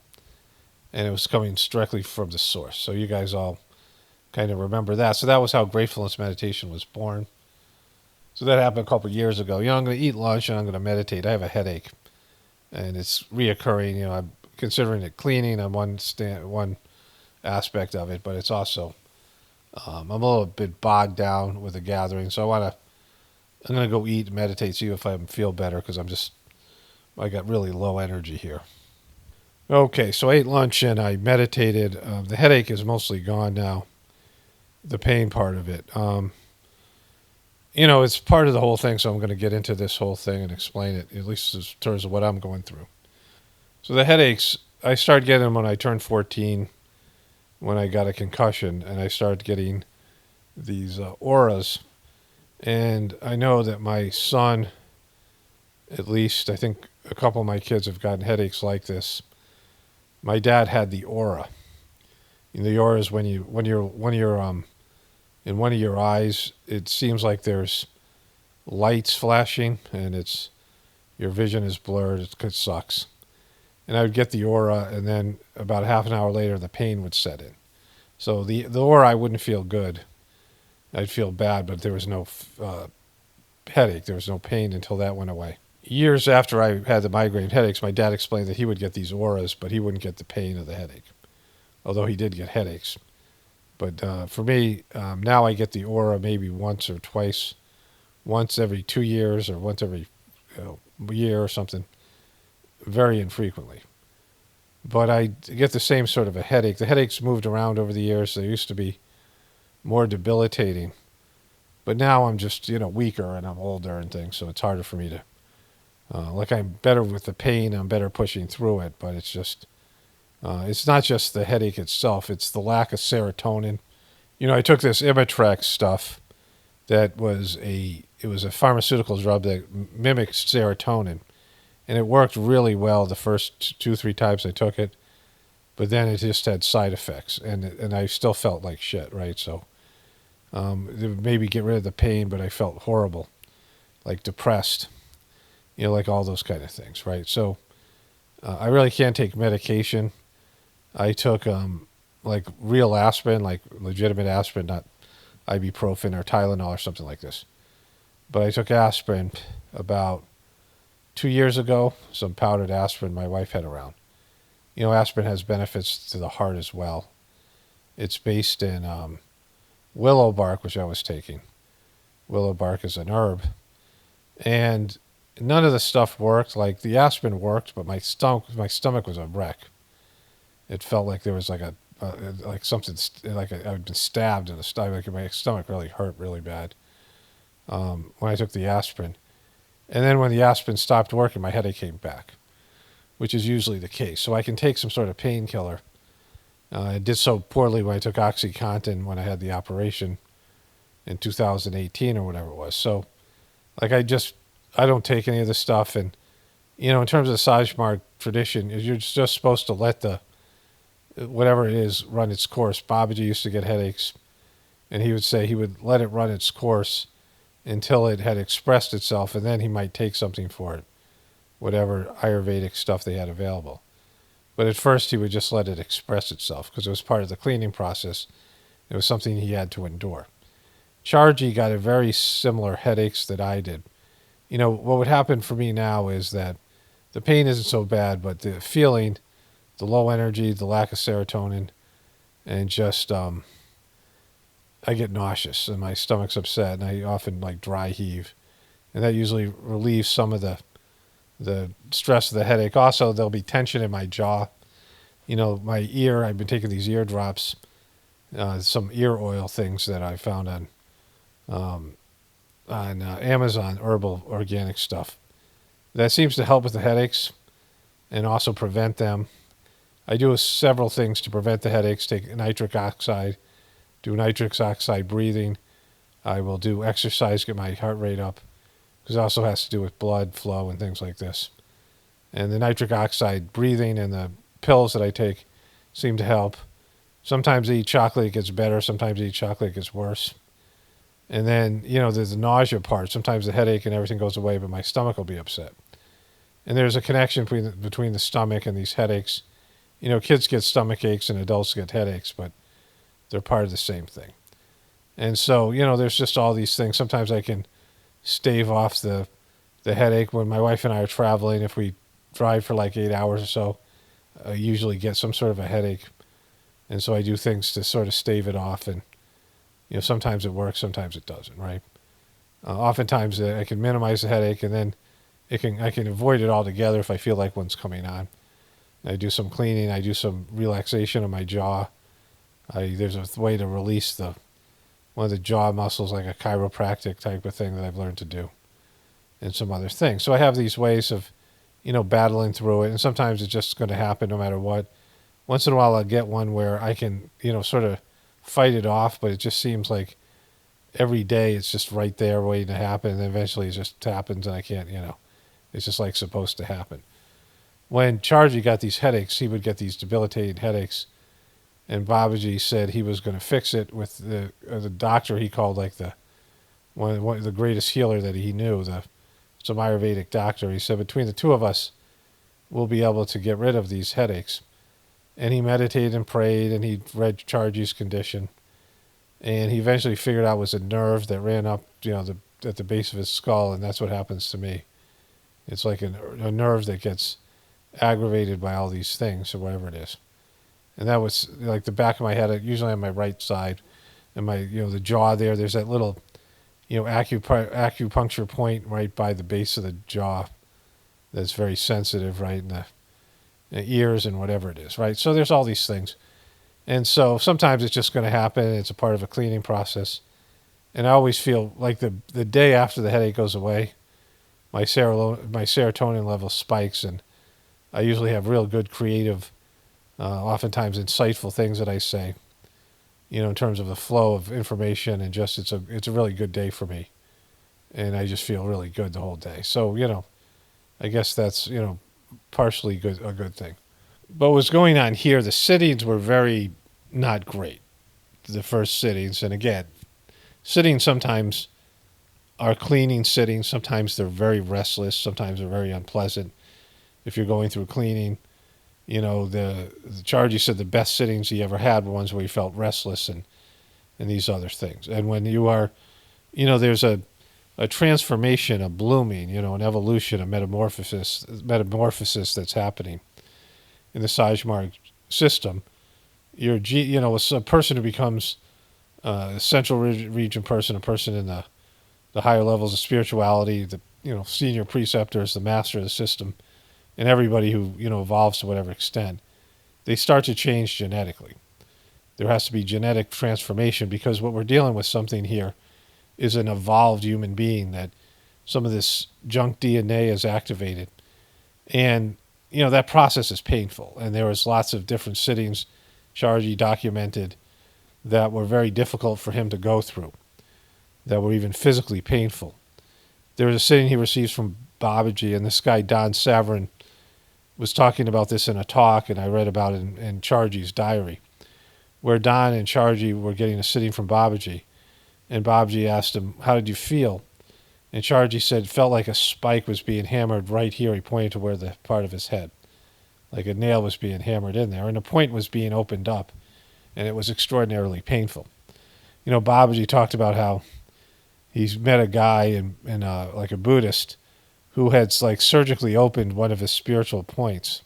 And it was coming directly from the source. So you guys all kind of remember that. So that was how gratefulness meditation was born. So that happened a couple of years ago. I'm going to eat lunch and I'm going to meditate. I have a headache, and it's reoccurring. I'm considering it cleaning on one aspect of it, but it's also I'm a little bit bogged down with the gathering. So I'm going to go eat and meditate, see if I feel better, because I got really low energy here. Okay, so I ate lunch and I meditated. The headache is mostly gone now, the pain part of it. It's part of the whole thing, so I'm going to get into this whole thing and explain it, at least in terms of what I'm going through. So the headaches, I started getting them when I turned 14, when I got a concussion, and I started getting these auras. And I know that my son, at least, I think a couple of my kids have gotten headaches like this. My dad had the aura. The aura is when you're in one of your eyes, it seems like there's lights flashing, and your vision is blurred. It sucks. And I would get the aura, and then about half an hour later, the pain would set in. So the aura, I wouldn't feel good. I'd feel bad, but there was no headache. There was no pain until that went away. Years after I had the migraine headaches, my dad explained that he would get these auras, but he wouldn't get the pain of the headache, although he did get headaches. But for me, now I get the aura maybe once or twice, once every 2 years or once every year or something, very infrequently. But I get the same sort of a headache. The headaches moved around over the years. They used to be more debilitating. But now I'm just, weaker and I'm older and things, so it's harder for me to, I'm better with the pain, I'm better pushing through it, but it's just, it's not just the headache itself, it's the lack of serotonin. I took this Imitrex stuff that was a pharmaceutical drug that mimics serotonin, and it worked really well the first 2-3 times I took it, but then it just had side effects, and I still felt like shit, right? So it would maybe get rid of the pain, but I felt horrible, like depressed, like all those kind of things, right? So I really can't take medication. I took like real aspirin, like legitimate aspirin, not ibuprofen or Tylenol or something like this. But I took aspirin about 2 years ago, some powdered aspirin my wife had around. Aspirin has benefits to the heart as well. It's based in willow bark, which I was taking. Willow bark is an herb. And none of the stuff worked. Like the aspirin worked, but my stomach was a wreck. It felt like there was like something, like I'd been stabbed in the stomach. Like my stomach really hurt really bad when I took the aspirin. And then when the aspirin stopped working, my headache came back, which is usually the case. So I can take some sort of painkiller. I did so poorly when I took OxyContin when I had the operation in 2018 or whatever it was. So, like I don't take any of this stuff. And, in terms of the Sajmark tradition, you're just supposed to let whatever it is run its course. Babaji used to get headaches, and he would say he would let it run its course until it had expressed itself, and then he might take something for it, whatever Ayurvedic stuff they had available. But at first he would just let it express itself because it was part of the cleaning process. It was something he had to endure. Charji got a very similar headaches that I did. What would happen for me now is that the pain isn't so bad, but the feeling, the low energy, the lack of serotonin, and just I get nauseous and my stomach's upset, and I often dry heave, and that usually relieves some of the stress of the headache. Also, there'll be tension in my jaw. My ear, I've been taking these ear drops, some ear oil things that I found on Amazon, herbal organic stuff. That seems to help with the headaches and also prevent them. I do several things to prevent the headaches. Take nitric oxide, do nitric oxide breathing. I will do exercise, get my heart rate up, because it also has to do with blood flow and things like this. And the nitric oxide breathing and the pills that I take seem to help. Sometimes I eat chocolate, it gets better. Sometimes I eat chocolate, it gets worse. And then, there's the nausea part. Sometimes the headache and everything goes away, but my stomach will be upset. And there's a connection between the stomach and these headaches. Kids get stomach aches and adults get headaches, but they're part of the same thing. And so, there's just all these things. Sometimes I can stave off the headache when my wife and I are traveling. If we drive for like 8 hours or so, I usually get some sort of a headache. And so I do things to sort of stave it off. And, sometimes it works, sometimes it doesn't, right? Oftentimes I can minimize the headache, and then I can avoid it altogether if I feel like one's coming on. I do some cleaning. I do some relaxation of my jaw. There's a way to release one of the jaw muscles, like a chiropractic type of thing that I've learned to do, and some other things. So I have these ways of, battling through it, and sometimes it's just going to happen no matter what. Once in a while I'll get one where I can, sort of fight it off, but it just seems like every day it's just right there waiting to happen, and then eventually it just happens, and I can't, it's just like supposed to happen. When Chargy got these headaches, he would get these debilitating headaches, and Babaji said he was going to fix it with the doctor he called like one of the greatest healer that he knew, some Ayurvedic doctor. He said, between the two of us, we'll be able to get rid of these headaches. And he meditated and prayed, and he read Chargy's condition, and he eventually figured out it was a nerve that ran up, at the base of his skull, and that's what happens to me. It's like a nerve that gets aggravated by all these things, or whatever it is. And that was like the back of my head, usually on my right side, and my, the jaw there's that little, acupuncture point right by the base of the jaw that's very sensitive, right, in the ears and whatever it is, right? So there's all these things. And so sometimes it's just going to happen. It's a part of a cleaning process. And I always feel like the day after the headache goes away, my serotonin level spikes, and I usually have real good creative, oftentimes insightful things that I say, in terms of the flow of information, and just it's a really good day for me. And I just feel really good the whole day. So, I guess that's, partially a good thing. But what's going on here, the sittings were very not great, the first sittings. And again, sittings sometimes are cleaning sittings. Sometimes they're very restless. Sometimes they're very unpleasant. If you're going through cleaning, the Chargy said the best sittings he ever had were ones where he felt restless and these other things. And when you are, there's a transformation, a blooming, an evolution, a metamorphosis that's happening in the Sajmarg system. It's a person who becomes a central region person, a person in the higher levels of spirituality, the senior preceptors, the master of the system, and everybody who evolves to whatever extent, they start to change genetically. There has to be genetic transformation, because what we're dealing with something here is an evolved human being that some of this junk DNA is activated. And, that process is painful. And there was lots of different sittings Chargy documented that were very difficult for him to go through, that were even physically painful. There was a sitting he receives from Babaji, and this guy, Don Saverin, was talking about this in a talk, and I read about it in Chargy's diary, where Don and Chargy were getting a sitting from Babaji. And Babaji asked him, how did you feel? And Chargy said, it felt like a spike was being hammered right here. He pointed to where the part of his head, like a nail was being hammered in there. And a point was being opened up, and it was extraordinarily painful. Babaji talked about how he's met a guy in like a Buddhist who had like surgically opened one of his spiritual points,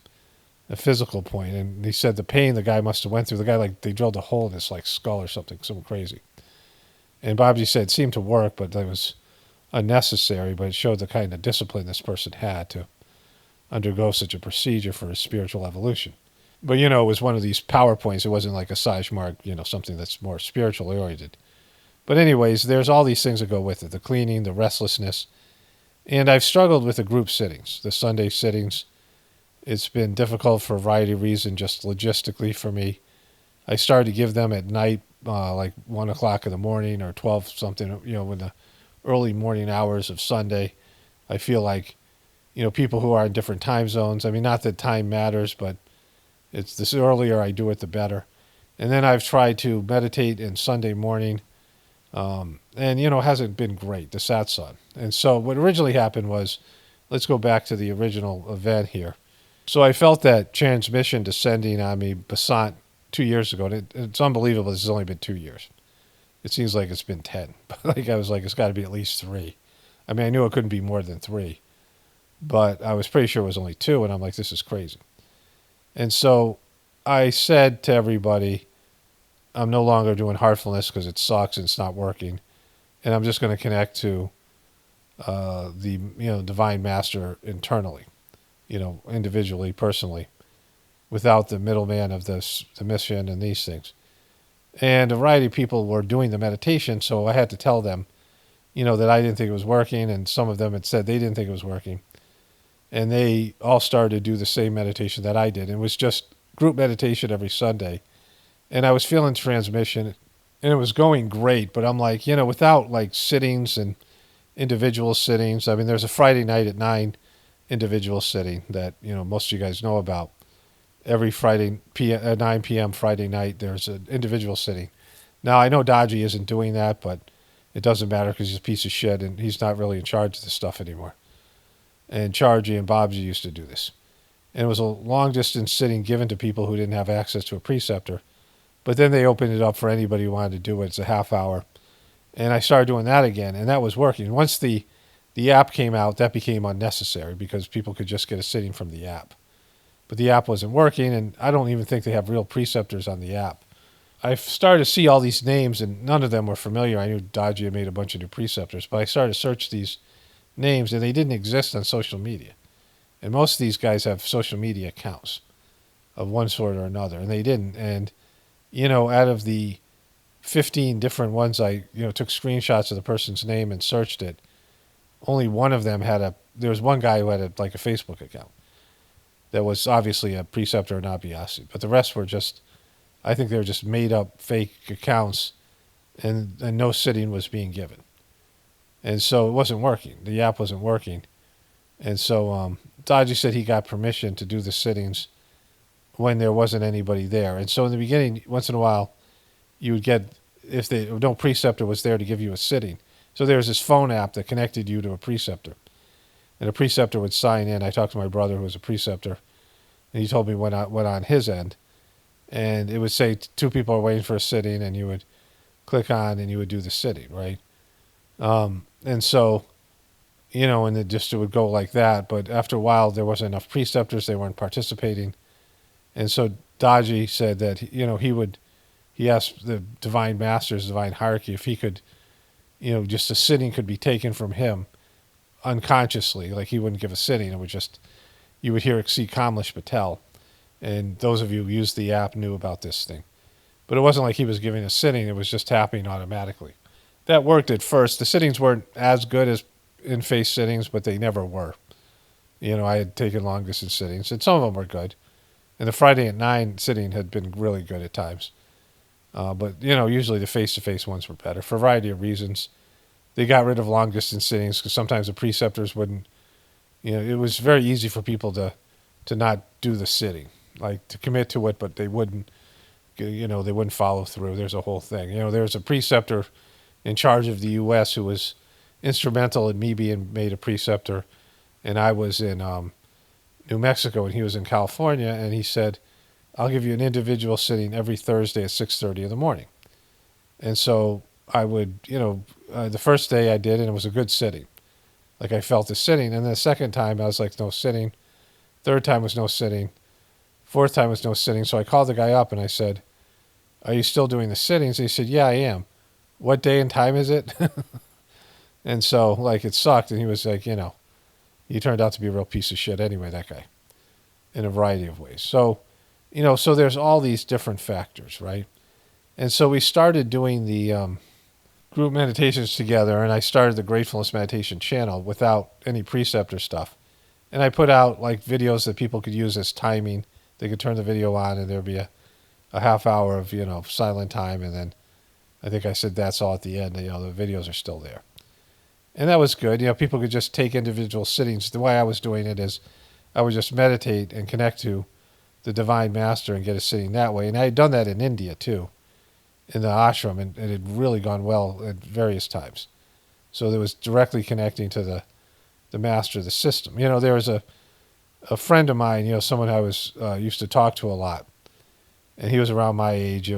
a physical point. And he said the pain the guy must have went through, the guy, like they drilled a hole in his like skull or something crazy. And Babaji said it seemed to work, but it was unnecessary, but it showed the kind of discipline this person had to undergo such a procedure for his spiritual evolution. But, it was one of these PowerPoints. It wasn't like a Sajmarg, something that's more spiritually oriented. But anyways, there's all these things that go with it, the cleaning, the restlessness. And I've struggled with the group sittings, the Sunday sittings. It's been difficult for a variety of reasons, just logistically for me. I started to give them at night, like 1 o'clock in the morning or 12 something, in the early morning hours of Sunday. I feel like, people who are in different time zones, I mean, not that time matters, but it's this earlier I do it, the better. And then I've tried to meditate in Sunday morning, and it hasn't been great, the satsang. And so what originally happened was, let's go back to the original event here. So I felt that transmission descending on me, Basant, 2 years ago. And it's unbelievable. This has only been 2 years. It seems like it's been 10. But I was like, it's got to be at least 3. I mean, I knew it couldn't be more than 3. But I was pretty sure it was only 2. And I'm like, this is crazy. And so I said to everybody, I'm no longer doing heartfulness because it sucks and it's not working. And I'm just going to connect to the divine master internally, individually, personally, without the middleman of the mission and these things. And a variety of people were doing the meditation, so I had to tell them, that I didn't think it was working, and some of them had said they didn't think it was working. And they all started to do the same meditation that I did. It was just group meditation every Sunday. And I was feeling transmission, and it was going great, but I'm like, without like sittings and individual sittings. I mean, there's a Friday night at 9 individual sitting that, most of you guys know about. Every Friday at 9 p.m. Friday night, there's an individual sitting. Now, I know Dodgy isn't doing that, but it doesn't matter because he's a piece of shit, and he's not really in charge of this stuff anymore. And Chargy and Bobsy used to do this. And it was a long-distance sitting given to people who didn't have access to a preceptor. But then they opened it up for anybody who wanted to do it. It's a half hour. And I started doing that again, and that was working. Once the app came out, that became unnecessary because people could just get a sitting from the app. But the app wasn't working, and I don't even think they have real preceptors on the app. I started to see all these names, and none of them were familiar. I knew Dodgy had made a bunch of new preceptors, but I started to search these names, and they didn't exist on social media. And most of these guys have social media accounts of one sort or another, and they didn't. And, out of the 15 different ones I, took screenshots of the person's name and searched it, only one of them there was one guy who had a Facebook account that was obviously a preceptor and Abhyasi. But the rest were I think they were just made up fake accounts, and no sitting was being given. And so it wasn't working. The app wasn't working. And so Dodgy said he got permission to do the sittings when there wasn't anybody there. And so in the beginning, once in a while, you would get, if no preceptor was there to give you a sitting. So there was this phone app that connected you to a preceptor. And a preceptor would sign in. I talked to my brother who was a preceptor, and he told me what on his end. And it would say 2 people are waiting for a sitting, and you would click on and you would do the sitting, right? And so, and it would go like that. But after a while, there wasn't enough preceptors. They weren't participating. And so Dodgy said that, he asked the divine masters, divine hierarchy, if he could, just a sitting could be taken from him unconsciously. Like he wouldn't give a sitting. It would just, you would see Kamlesh Patel. And those of you who used the app knew about this thing. But it wasn't like he was giving a sitting. It was just happening automatically. That worked at first. The sittings weren't as good as in-face sittings, but they never were. I had taken long-distance sittings, and some of them were good. And the Friday at 9 sitting had been really good at times. But, usually the face-to-face ones were better for a variety of reasons. They got rid of long-distance sittings because sometimes the preceptors wouldn't, it was very easy for people to not do the sitting, like to commit to it, but they wouldn't, they wouldn't follow through. There's a whole thing. There was a preceptor in charge of the U.S. who was instrumental in me being made a preceptor, and I was in New Mexico and he was in California, and he said, I'll give you an individual sitting every Thursday at 6:30 in the morning. And so I would, the first day I did, and it was a good sitting. Like I felt the sitting. And the second time I was like, no sitting. Third time was no sitting. Fourth time was no sitting. So I called the guy up and I said, are you still doing the sittings? And he said, yeah, I am. What day and time is it? And so it sucked. And he was like, he turned out to be a real piece of shit anyway, that guy, in a variety of ways. So, so there's all these different factors, right? And so we started doing the group meditations together, and I started the Gratefullness meditation channel without any preceptor stuff. And I put out videos that people could use as timing. They could turn the video on and there'd be a half hour of, silent time. And then I think I said that's all at the end. The videos are still there. And that was good. People could just take individual sittings. The way I was doing it is I would just meditate and connect to the Divine Master and get a sitting that way. And I had done that in India too, in the ashram, and it had really gone well at various times. So there was directly connecting to the master of the system. There was a friend of mine, someone I was used to talk to a lot, and he was around my age.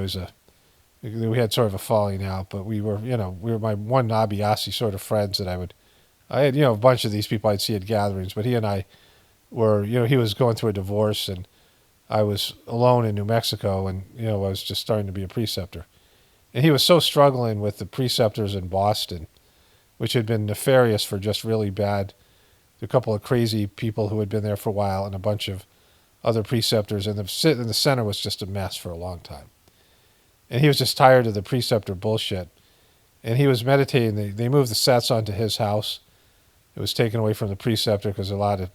We had sort of a falling out, but we were my one Abhyasi sort of friends that I had, a bunch of these people I'd see at gatherings, but he and I were, he was going through a divorce, and I was alone in New Mexico, and, I was just starting to be a preceptor. And he was so struggling with the preceptors in Boston, which had been nefarious for just really bad, a couple of crazy people who had been there for a while, and a bunch of other preceptors, and the center was just a mess for a long time. And he was just tired of the preceptor bullshit. And he was meditating. They moved the sets onto his house. It was taken away from the preceptor because a lot of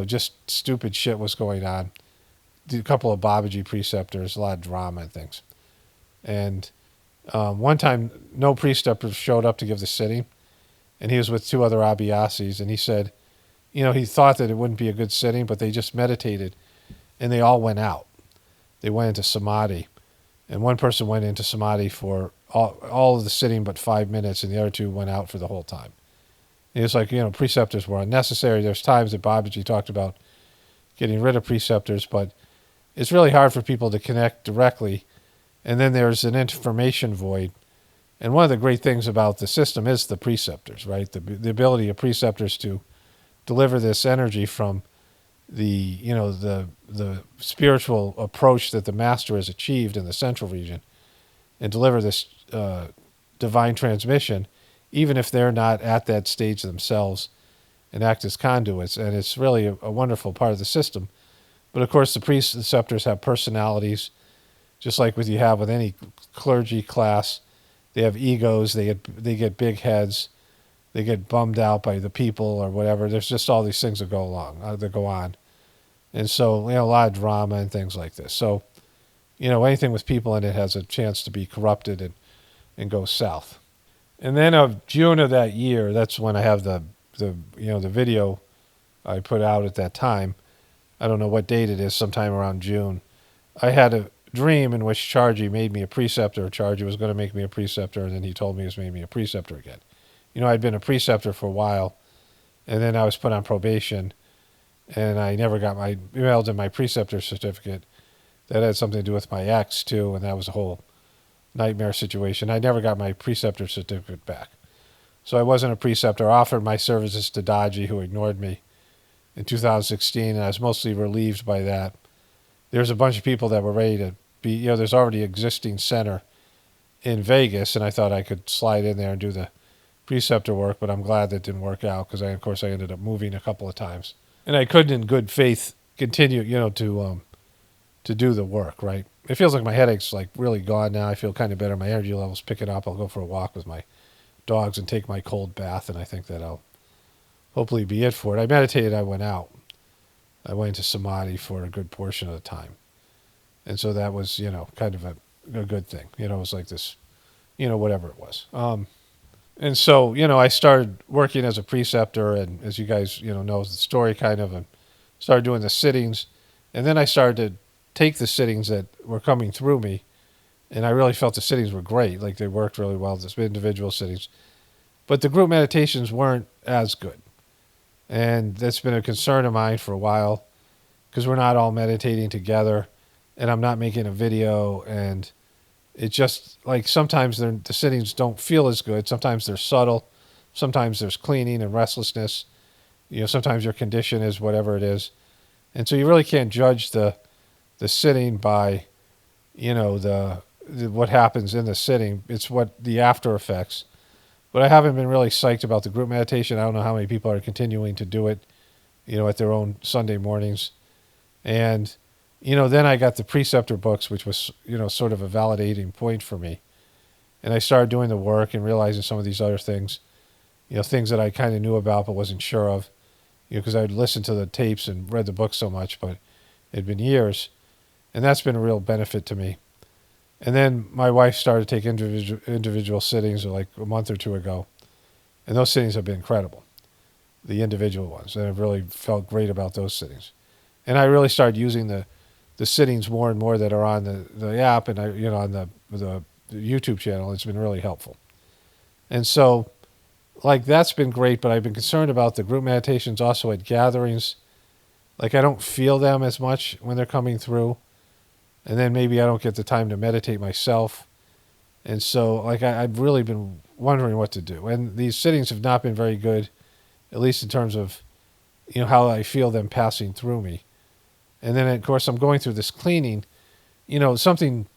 just stupid shit was going on. A couple of Babaji preceptors, a lot of drama and things. And one time, no preceptor showed up to give the sitting, and he was with two other Abhyasis, and he said, he thought that it wouldn't be a good sitting, but they just meditated, and they all went out. They went into samadhi, and one person went into samadhi for all of the sitting but 5 minutes, and the other two went out for the whole time. And it's like, preceptors were unnecessary. There's times that Babaji talked about getting rid of preceptors, but it's really hard for people to connect directly. And then there's an information void. And one of the great things about the system is the preceptors, right? The ability of preceptors to deliver this energy from the spiritual approach that the master has achieved in the central region, and deliver this divine transmission, even if they're not at that stage themselves, and act as conduits. And it's really a wonderful part of the system. But of course, the preceptors have personalities, just like you have with any clergy class. They have egos. They get big heads. They get bummed out by the people or whatever. There's just all these things that go on, and so a lot of drama and things like this. So, anything with people in it has a chance to be corrupted and go south. And then of June of that year, that's when I have the video I put out at that time. I don't know what date it is, sometime around June. I had a dream in which Charji made me a preceptor. Charji was going to make me a preceptor, and then he told me he was making me a preceptor again. I'd been a preceptor for a while, and then I was put on probation, and I never got mailed in my preceptor certificate. That had something to do with my ex, too, and that was a whole nightmare situation. I never got my preceptor certificate back. So I wasn't a preceptor. I offered my services to Daji, who ignored me in 2016, and I was mostly relieved by that. There's a bunch of people that were ready to be, there's already an existing center in Vegas, and I thought I could slide in there and do the preceptor work, but I'm glad that didn't work out because of course I ended up moving a couple of times. And I couldn't in good faith continue, to do the work, right? It feels like my headache's really gone now. I feel kind of better. My energy level's picking up. I'll go for a walk with my dogs and take my cold bath, and I think that'll hopefully be it for it. I meditated. I went out. I went into samadhi for a good portion of the time. And so that was, kind of a good thing. It was like this, whatever it was. And so, I started working as a preceptor, and as you guys, know the story kind of, and started doing the sittings. And then I started to take the sittings that were coming through me, and I really felt the sittings were great. They worked really well, the individual sittings. But the group meditations weren't as good. And that's been a concern of mine for a while, because we're not all meditating together, and I'm not making a video, and it's just sometimes the sittings don't feel as good. Sometimes they're subtle. Sometimes there's cleaning and restlessness. Sometimes your condition is whatever it is. And so you really can't judge the sitting by, what happens in the sitting. It's what the after effects. But I haven't been really psyched about the group meditation. I don't know how many people are continuing to do it, at their own Sunday mornings. And, then I got the preceptor books, which was, sort of a validating point for me. And I started doing the work and realizing some of these other things, things that I kind of knew about but wasn't sure of, because I'd listened to the tapes and read the books so much, but it'd been years. And that's been a real benefit to me. And then my wife started to take individual sittings a month or two ago. And those sittings have been incredible, the individual ones. And I've really felt great about those sittings. And I really started using the sittings more and more that are on the app and on the YouTube channel. It's been really helpful. And so, like, that's been great, but I've been concerned about the group meditations also at gatherings. Like, I don't feel them as much when they're coming through. And then maybe I don't get the time to meditate myself. And so, like, I've really been wondering what to do. And these sittings have not been very good, at least in terms of, how I feel them passing through me. And then, of course, I'm going through this cleaning. Something,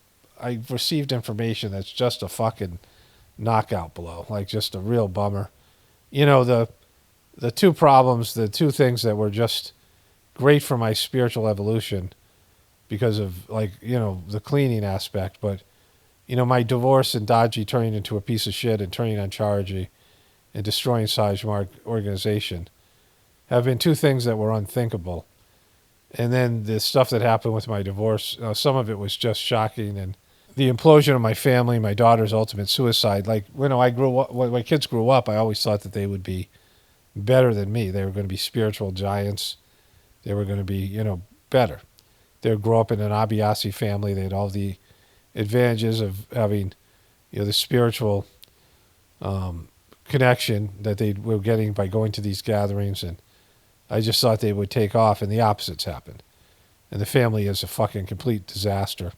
I've received information that's just a fucking knockout blow, like just a real bummer. The two problems, the two things that were just great for my spiritual evolution because of, the cleaning aspect, but my divorce and Dodgy turning into a piece of shit and turning on Chargy and destroying Sajmark organization have been two things that were unthinkable. And then the stuff that happened with my divorce, some of it was just shocking. And the implosion of my family, my daughter's ultimate suicide. Like, when I grew up, when my kids grew up, I always thought that they would be better than me. They were going to be spiritual giants. They were going to be, better. They would grow up in an Abiyasi family. They had all the advantages of having, the spiritual connection that they were getting by going to these gatherings. And I just thought they would take off, and the opposites happened. And the family is a fucking complete disaster.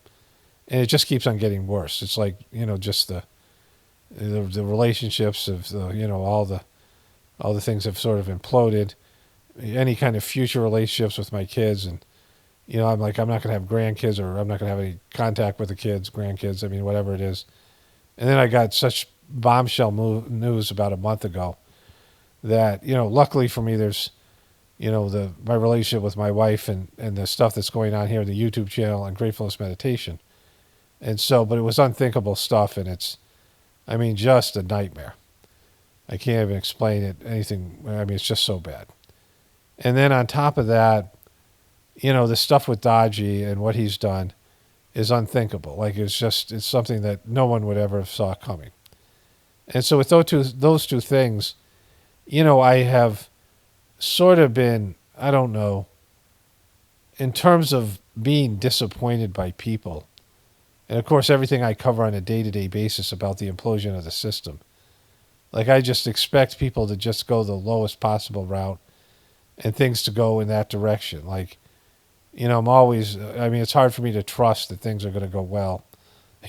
And it just keeps on getting worse. It's like, just the relationships of all the things have sort of imploded. Any kind of future relationships with my kids, and I'm like, I'm not going to have grandkids, or I'm not going to have any contact with the kids, grandkids. I mean, whatever it is. And then I got such bombshell news about a month ago that luckily for me, there's my relationship with my wife and the stuff that's going on here, the YouTube channel and Gratefulness Meditation. And so, but it was unthinkable stuff, and it's, just a nightmare. I can't even explain it, anything. It's just so bad. And then on top of that, the stuff with Dodgy and what he's done is unthinkable. Like, it's something that no one would ever have saw coming. And so with those two things, I have sort of been, I don't know, in terms of being disappointed by people. And of course, everything I cover on a day-to-day basis about the implosion of the system. Like, I just expect people to just go the lowest possible route and things to go in that direction. Like, I'm always, it's hard for me to trust that things are going to go well,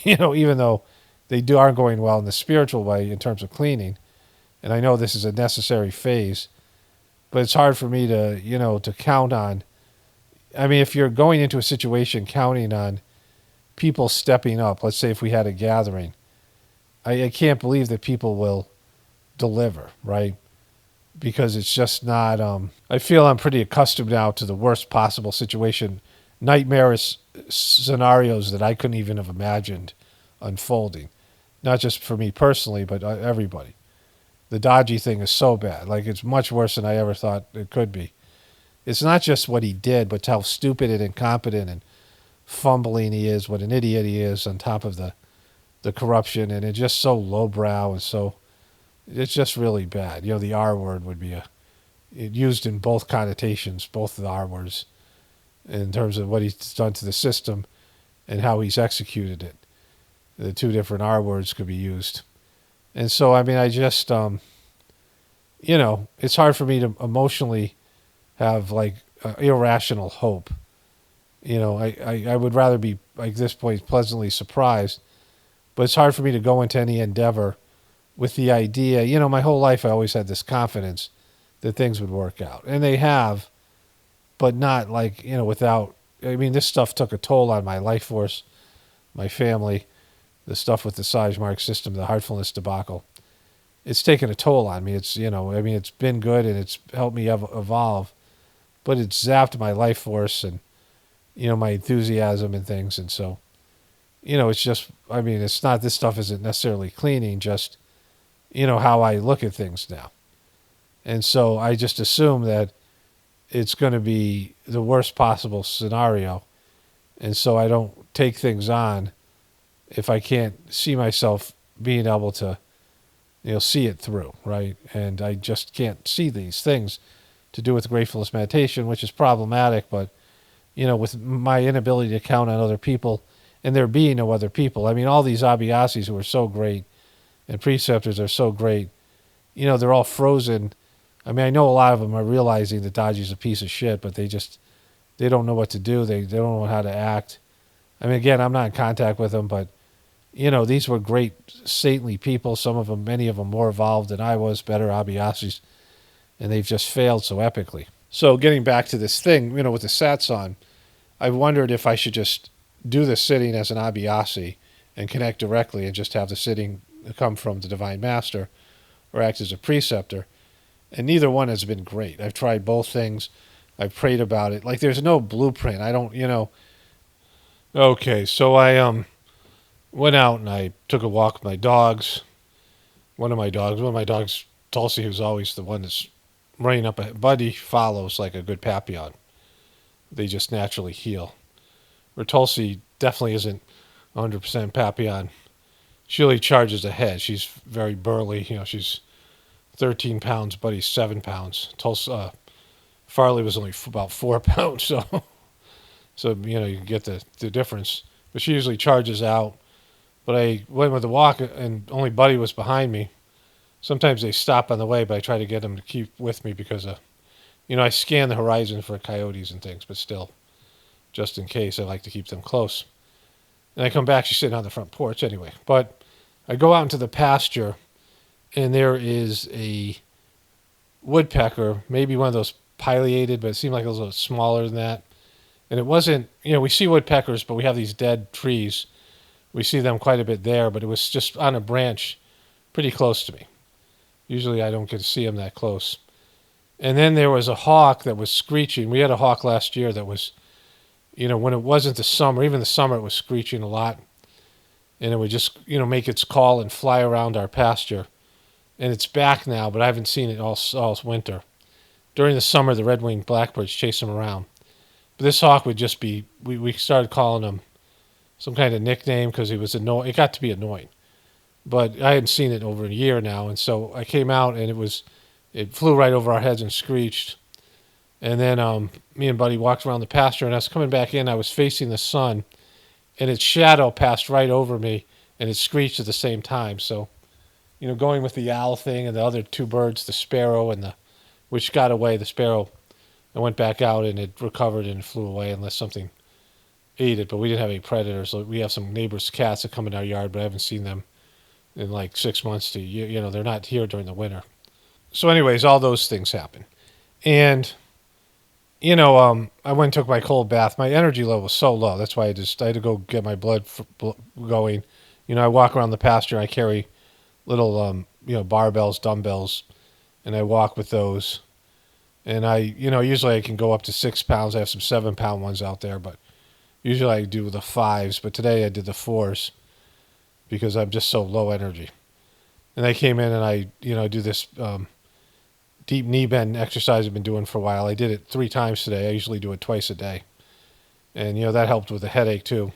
even though they aren't going well in the spiritual way in terms of cleaning. And I know this is a necessary phase, but it's hard for me to, to count on. If you're going into a situation counting on people stepping up, let's say if we had a gathering, I can't believe that people will deliver, right? Because it's just not, I feel I'm pretty accustomed now to the worst possible situation, nightmarish scenarios that I couldn't even have imagined unfolding. Not just for me personally, but everybody. The Dodgy thing is so bad. Like, it's much worse than I ever thought it could be. It's not just what he did, but how stupid and incompetent and fumbling he is, what an idiot he is on top of the corruption, and it's just so lowbrow, and so it's just really bad. The R word would be used in both connotations, both of the R words, in terms of what he's done to the system and how he's executed it. The two different R words could be used. And so, I just, it's hard for me to emotionally have, like, irrational hope. I would rather be, like, this point, pleasantly surprised. But it's hard for me to go into any endeavor with the idea, my whole life I always had this confidence that things would work out. And they have, but not like, without, this stuff took a toll on my life force, my family, the stuff with the Sajmark system, the heartfulness debacle. It's taken a toll on me. It's, it's been good and it's helped me evolve, but it's zapped my life force and, my enthusiasm and things. And so, it's just, it's not, this stuff isn't necessarily cleaning, just, how I look at things now. And so I just assume that it's going to be the worst possible scenario. And so I don't take things on if I can't see myself being able to, see it through, right? And I just can't see these things to do with gratefulness meditation, which is problematic, but with my inability to count on other people and there being no other people. I mean, all these Abiasis who are so great and preceptors are so great, they're all frozen. I mean, I know a lot of them are realizing that Dodgy's a piece of shit, but they don't know what to do. They don't know how to act. I mean, again, I'm not in contact with them, but, these were great, saintly people. Some of them, many of them more evolved than I was, better Abiasis, and they've just failed so epically. So getting back to this thing, with the Satson, I wondered if I should just do the sitting as an Abhyasi and connect directly and just have the sitting come from the Divine Master or act as a preceptor. And neither one has been great. I've tried both things. I've prayed about it. Like, there's no blueprint. I don't, Okay, so I went out and I took a walk with my dogs. One of my dogs, Tulsi, who's always the one that's running up ahead. Buddy follows like a good Papillon. They just naturally heel. Where Tulsi definitely isn't 100% Papillon. She really charges ahead. She's very burly. She's 13 pounds, Buddy's 7 pounds. Tulsi, Farley was only about 4 pounds, so you can get the difference. But she usually charges out. But I went with the walk, and only Buddy was behind me. Sometimes they stop on the way, but I try to get them to keep with me because, I scan the horizon for coyotes and things, but still, just in case, I like to keep them close. And I come back, she's sitting on the front porch anyway. But I go out into the pasture, and there is a woodpecker, maybe one of those pileated, but it seemed like it was a little smaller than that. And it wasn't, we see woodpeckers, but we have these dead trees. We see them quite a bit there, but it was just on a branch pretty close to me. Usually I don't get to see them that close. And then there was a hawk that was screeching. We had a hawk last year that was, when it wasn't the summer, even the summer it was screeching a lot. And it would just, make its call and fly around our pasture. And it's back now, but I haven't seen it all winter. During the summer, the red-winged blackbirds chase them around. But this hawk would just be, we started calling him some kind of nickname because he was annoying. It got to be annoying. But I hadn't seen it over a year now, and so I came out, and it flew right over our heads and screeched. And then me and Buddy walked around the pasture, and I was coming back in. I was facing the sun, and its shadow passed right over me, and it screeched at the same time. So, going with the owl thing and the other two birds, the sparrow and which got away, the sparrow, I went back out, and it recovered and flew away unless something ate it. But we didn't have any predators. So we have some neighbors' cats that come in our yard, but I haven't seen them in like 6 months to, they're not here during the winter. So anyways, all those things happen. And, I went and took my cold bath. My energy level was so low. That's why I had to go get my blood going. I walk around the pasture. I carry little, barbells, dumbbells, and I walk with those. And usually I can go up to 6 pounds. I have some 7-pound ones out there, but usually I do the 5s. But today I did the 4s. Because I'm just so low energy. And I came in and I do this deep knee bend exercise I've been doing for a while. I did it 3 times today. I usually do it twice a day. And, that helped with the headache too.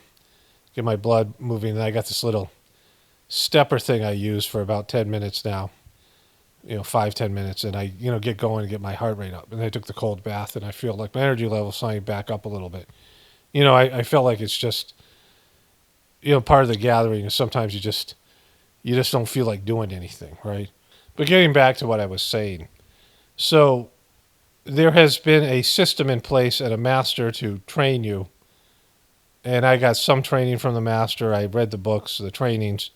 Get my blood moving. And I got this little stepper thing I use for about 10 minutes now. 5-10 minutes. And I, get going and get my heart rate up. And I took the cold bath and I feel like my energy level is starting back up a little bit. I felt like it's just, part of the gathering is sometimes you just don't feel like doing anything, right? But getting back to what I was saying. So there has been a system in place at a master to train you. And I got some training from the master. I read the books, the trainings,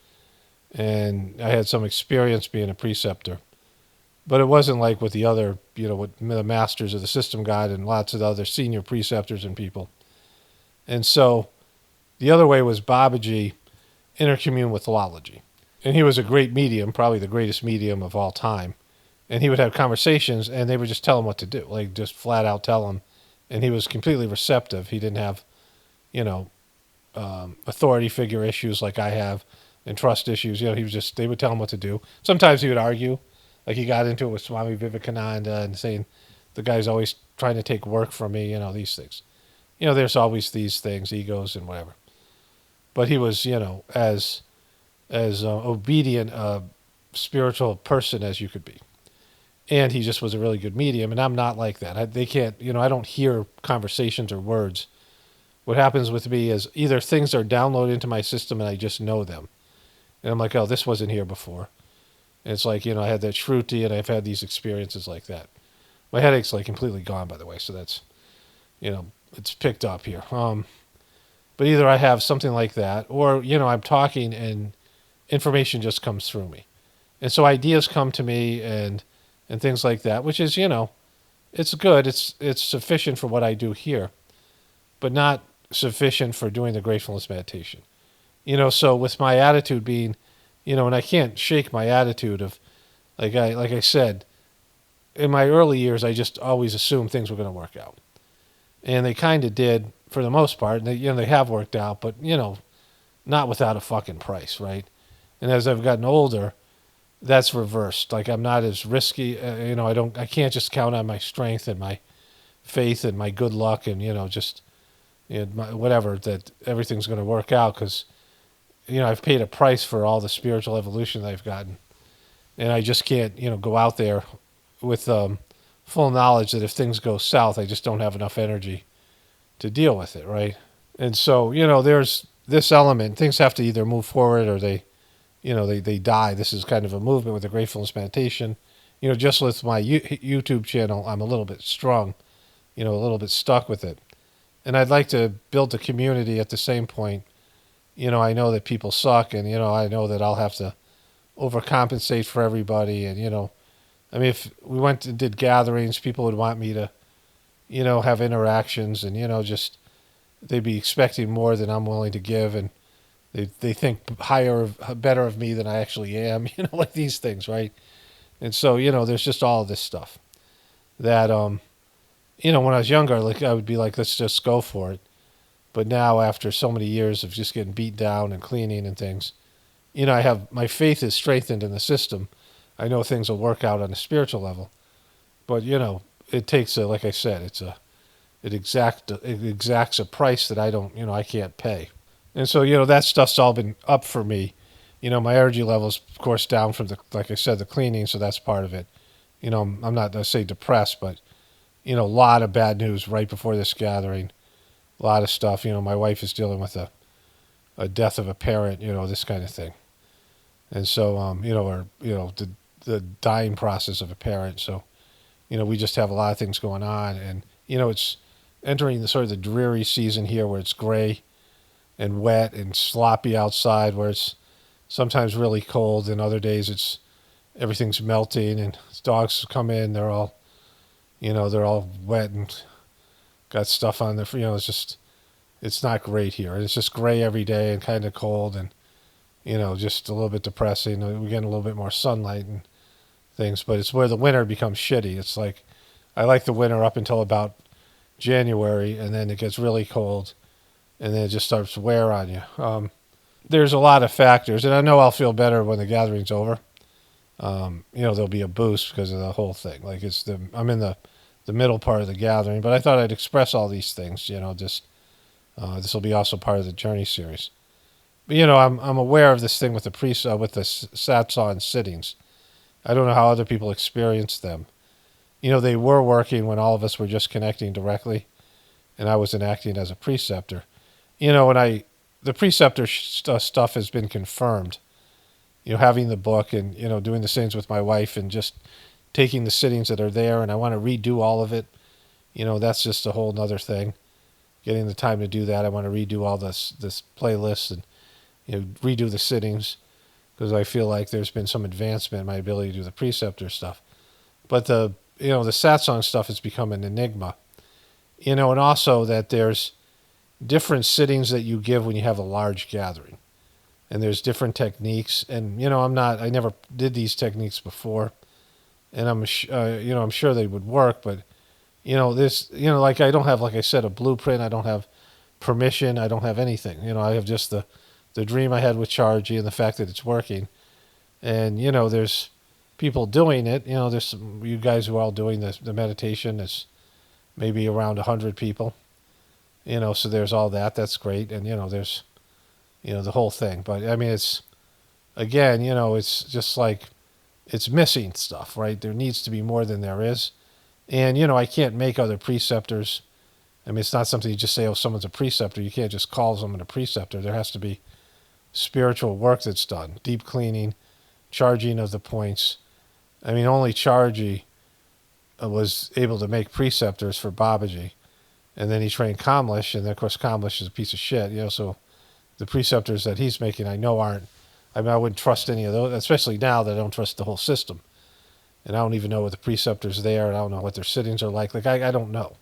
and I had some experience being a preceptor. But it wasn't like with the other, with the masters of the system guide and lots of the other senior preceptors and people. And so the other way was Babaji intercommune with Lalaji. And he was a great medium, probably the greatest medium of all time. And he would have conversations, and they would just tell him what to do, like just flat out tell him. And he was completely receptive. He didn't have, authority figure issues like I have and trust issues. He was just, they would tell him what to do. Sometimes he would argue, like he got into it with Swami Vivekananda and saying, the guy's always trying to take work from me, these things. There's always these things, egos and whatever. But he was, as obedient a spiritual person as you could be. And he just was a really good medium, and I'm not like that. They can't, I don't hear conversations or words. what happens with me is either things are downloaded into my system and I just know them. And I'm like, oh, this wasn't here before. And it's like, I had that fruity and I've had these experiences like that. My headache's like completely gone, by the way. So that's, it's picked up here. But either I have something like that or, I'm talking and information just comes through me. And so ideas come to me and things like that, which is, it's good. It's sufficient for what I do here, but not sufficient for doing the gratefulness meditation. So with my attitude being, and I can't shake my attitude of, like I said, in my early years, I just always assumed things were going to work out, and they kind of did for the most part. And they have worked out, but not without a fucking price, right? And as I've gotten older, that's reversed. Like I'm not as risky. I can't just count on my strength and my faith and my good luck and just whatever that everything's going to work out because I've paid a price for all the spiritual evolution that I've gotten, and I just can't go out there with full knowledge that if things go south, I just don't have enough energy to deal with it, right? And so there's this element. Things have to either move forward or they die. This is kind of a movement with the gratefulness meditation. Just with my YouTube channel, I'm a little bit strung, a little bit stuck with it. And I'd like to build a community at the same point. I know that people suck and, I know that I'll have to overcompensate for everybody. And, I mean, if we went and did gatherings, people would want me to, have interactions and, just they'd be expecting more than I'm willing to give. And they think better of me than I actually am, like these things, right? And so, there's just all of this stuff that, when I was younger, like I would be like, let's just go for it. But now after so many years of just getting beat down and cleaning and things, I have my faith is strengthened in the system. I know things will work out on a spiritual level, but it takes like I said, it exacts a price that I can't pay. And so, that stuff's all been up for me. My energy level's of course down from like I said, the cleaning. So that's part of it. I'm not to say depressed, but a lot of bad news right before this gathering. A lot of stuff. My wife is dealing with a death of a parent. This kind of thing. And so, or the dying process of a parent. So, we just have a lot of things going on, and it's entering the sort of the dreary season here where it's gray and wet and sloppy outside, where it's sometimes really cold, and other days everything's melting, and dogs come in, they're all wet and got stuff on their, it's not great here. It's just gray every day and kind of cold and, just a little bit depressing. We're getting a little bit more sunlight and things, but it's where the winter becomes shitty. It's like, I like the winter up until about January, and then it gets really cold, and then it just starts to wear on you. There's a lot of factors, and I know I'll feel better when the gathering's over. There'll be a boost because of the whole thing. Like I'm in the middle part of the gathering, but I thought I'd express all these things. Just this will be also part of the journey series. But I'm aware of this thing with the with the satsang sittings. I don't know how other people experience them. They were working when all of us were just connecting directly, and I wasn't acting as a preceptor. The preceptor stuff has been confirmed. Having the book and, doing the things with my wife and just taking the sittings that are there, and I want to redo all of it. That's just a whole nother thing. Getting the time to do that. I want to redo all this playlist and, redo the sittings because I feel like there's been some advancement in my ability to do the preceptor stuff. But the satsang stuff has become an enigma. And also that there's different sittings that you give when you have a large gathering. And there's different techniques. And, I never did these techniques before. And I'm sure they would work. But, like I don't have, like I said, a blueprint. I don't have permission. I don't have anything. I have just the dream I had with Chargy and the fact that it's working. And, there's people doing it. There's you guys who are all doing the meditation. It's maybe around 100 people. So there's all that. That's great. And, there's, the whole thing. But, I mean, it's, again, it's just like, it's missing stuff, right? There needs to be more than there is. And, I can't make other preceptors. I mean, it's not something you just say, oh, someone's a preceptor. You can't just call someone a preceptor. There has to be spiritual work that's done, deep cleaning, charging of the points. I mean, only Chargy was able to make preceptors for Babaji. And then he trained Kamlesh, and then, of course, Kamlesh is a piece of shit, so the preceptors that he's making, I know aren't, I mean, I wouldn't trust any of those, especially now that I don't trust the whole system. And I don't even know what the preceptors there, and I don't know what their sittings are like. Like, I don't know.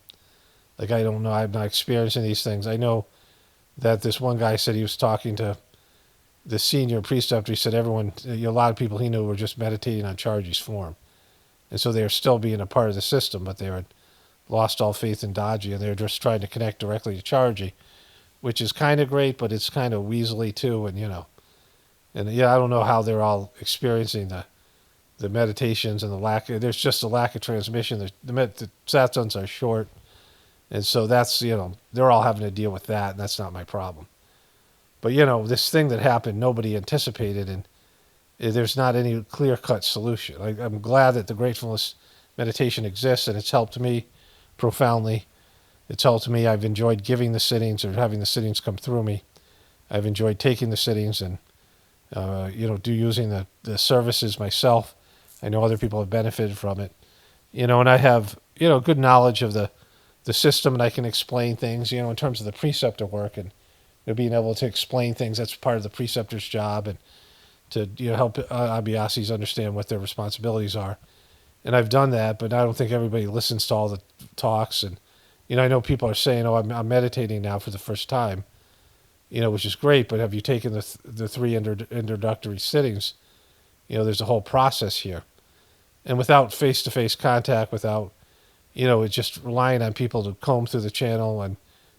Like, I don't know. I'm not experiencing these things. I know that this one guy said he was talking to the senior preceptor. He said everyone, a lot of people he knew were just meditating on Chargy's form. And so they were still being a part of the system, but they had lost all faith in Daji, and they were just trying to connect directly to Chargy, which is kind of great, but it's kind of weaselly too, and and I don't know how they're all experiencing the meditations and the lack. There's just a lack of transmission. The satsangs are short, and so that's they're all having to deal with that, and that's not my problem. But this thing that happened, nobody anticipated, and there's not any clear-cut solution. I'm glad that the gratefulness meditation exists, and it's helped me profoundly. It's helped me. I've enjoyed giving the sittings or having the sittings come through me. I've enjoyed taking the sittings and using the services myself. I know other people have benefited from it. And I have good knowledge of the system, and I can explain things. In terms of the preceptor work and being able to explain things. That's part of the preceptor's job, and to help Abhyasis understand what their responsibilities are. And I've done that, but I don't think everybody listens to all the talks. And I know people are saying, "Oh, I'm meditating now for the first time," which is great. But have you taken the three introductory sittings? There's a whole process here, and without face-to-face contact, without it's just relying on people to comb through the channel, and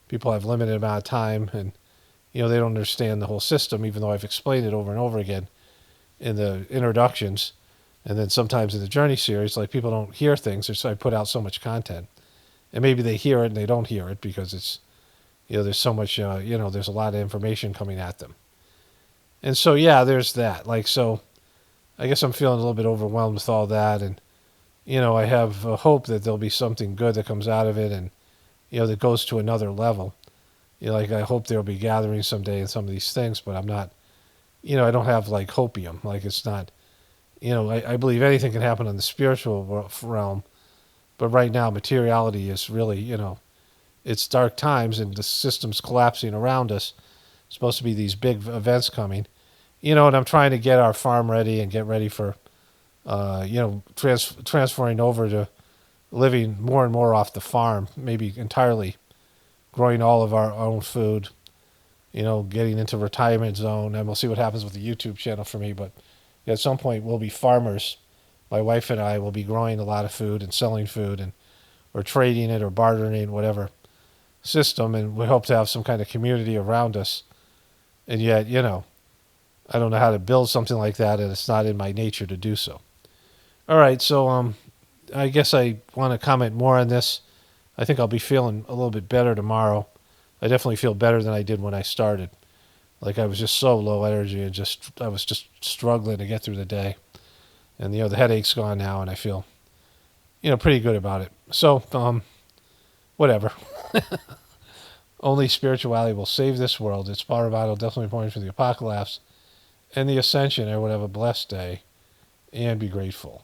people have limited amount of time, and they don't understand the whole system, even though I've explained it over and over again in the introductions. And then sometimes in the Journey series, like, people don't hear things. So I put out so much content. And maybe they hear it and they don't hear it because it's, there's so much, there's a lot of information coming at them. And so, there's that. So I guess I'm feeling a little bit overwhelmed with all that. And, I have a hope that there'll be something good that comes out of it and, that goes to another level. I hope there'll be gatherings someday and some of these things, but I'm not, I don't have hopium. It's not, I believe anything can happen in the spiritual realm, but right now materiality is really, it's dark times and the system's collapsing around us. It's supposed to be these big events coming, and I'm trying to get our farm ready and get ready for, transferring over to living more and more off the farm, maybe entirely growing all of our own food, getting into retirement zone, and we'll see what happens with the YouTube channel for me, but at some point we'll be farmers. My wife and I will be growing a lot of food and selling food, and or trading it or bartering it, whatever system, and we hope to have some kind of community around us. And yet, I don't know how to build something like that, and it's not in my nature to do so. All right, so I guess I want to comment more on this. I think I'll be feeling a little bit better tomorrow. I definitely feel better than I did when I started. I was just so low energy and I was just struggling to get through the day. And, the headache's gone now and I feel, pretty good about it. So, whatever. Only spirituality will save this world. It's power vital, definitely pointing for the apocalypse and the ascension. Everyone have a blessed day and be grateful.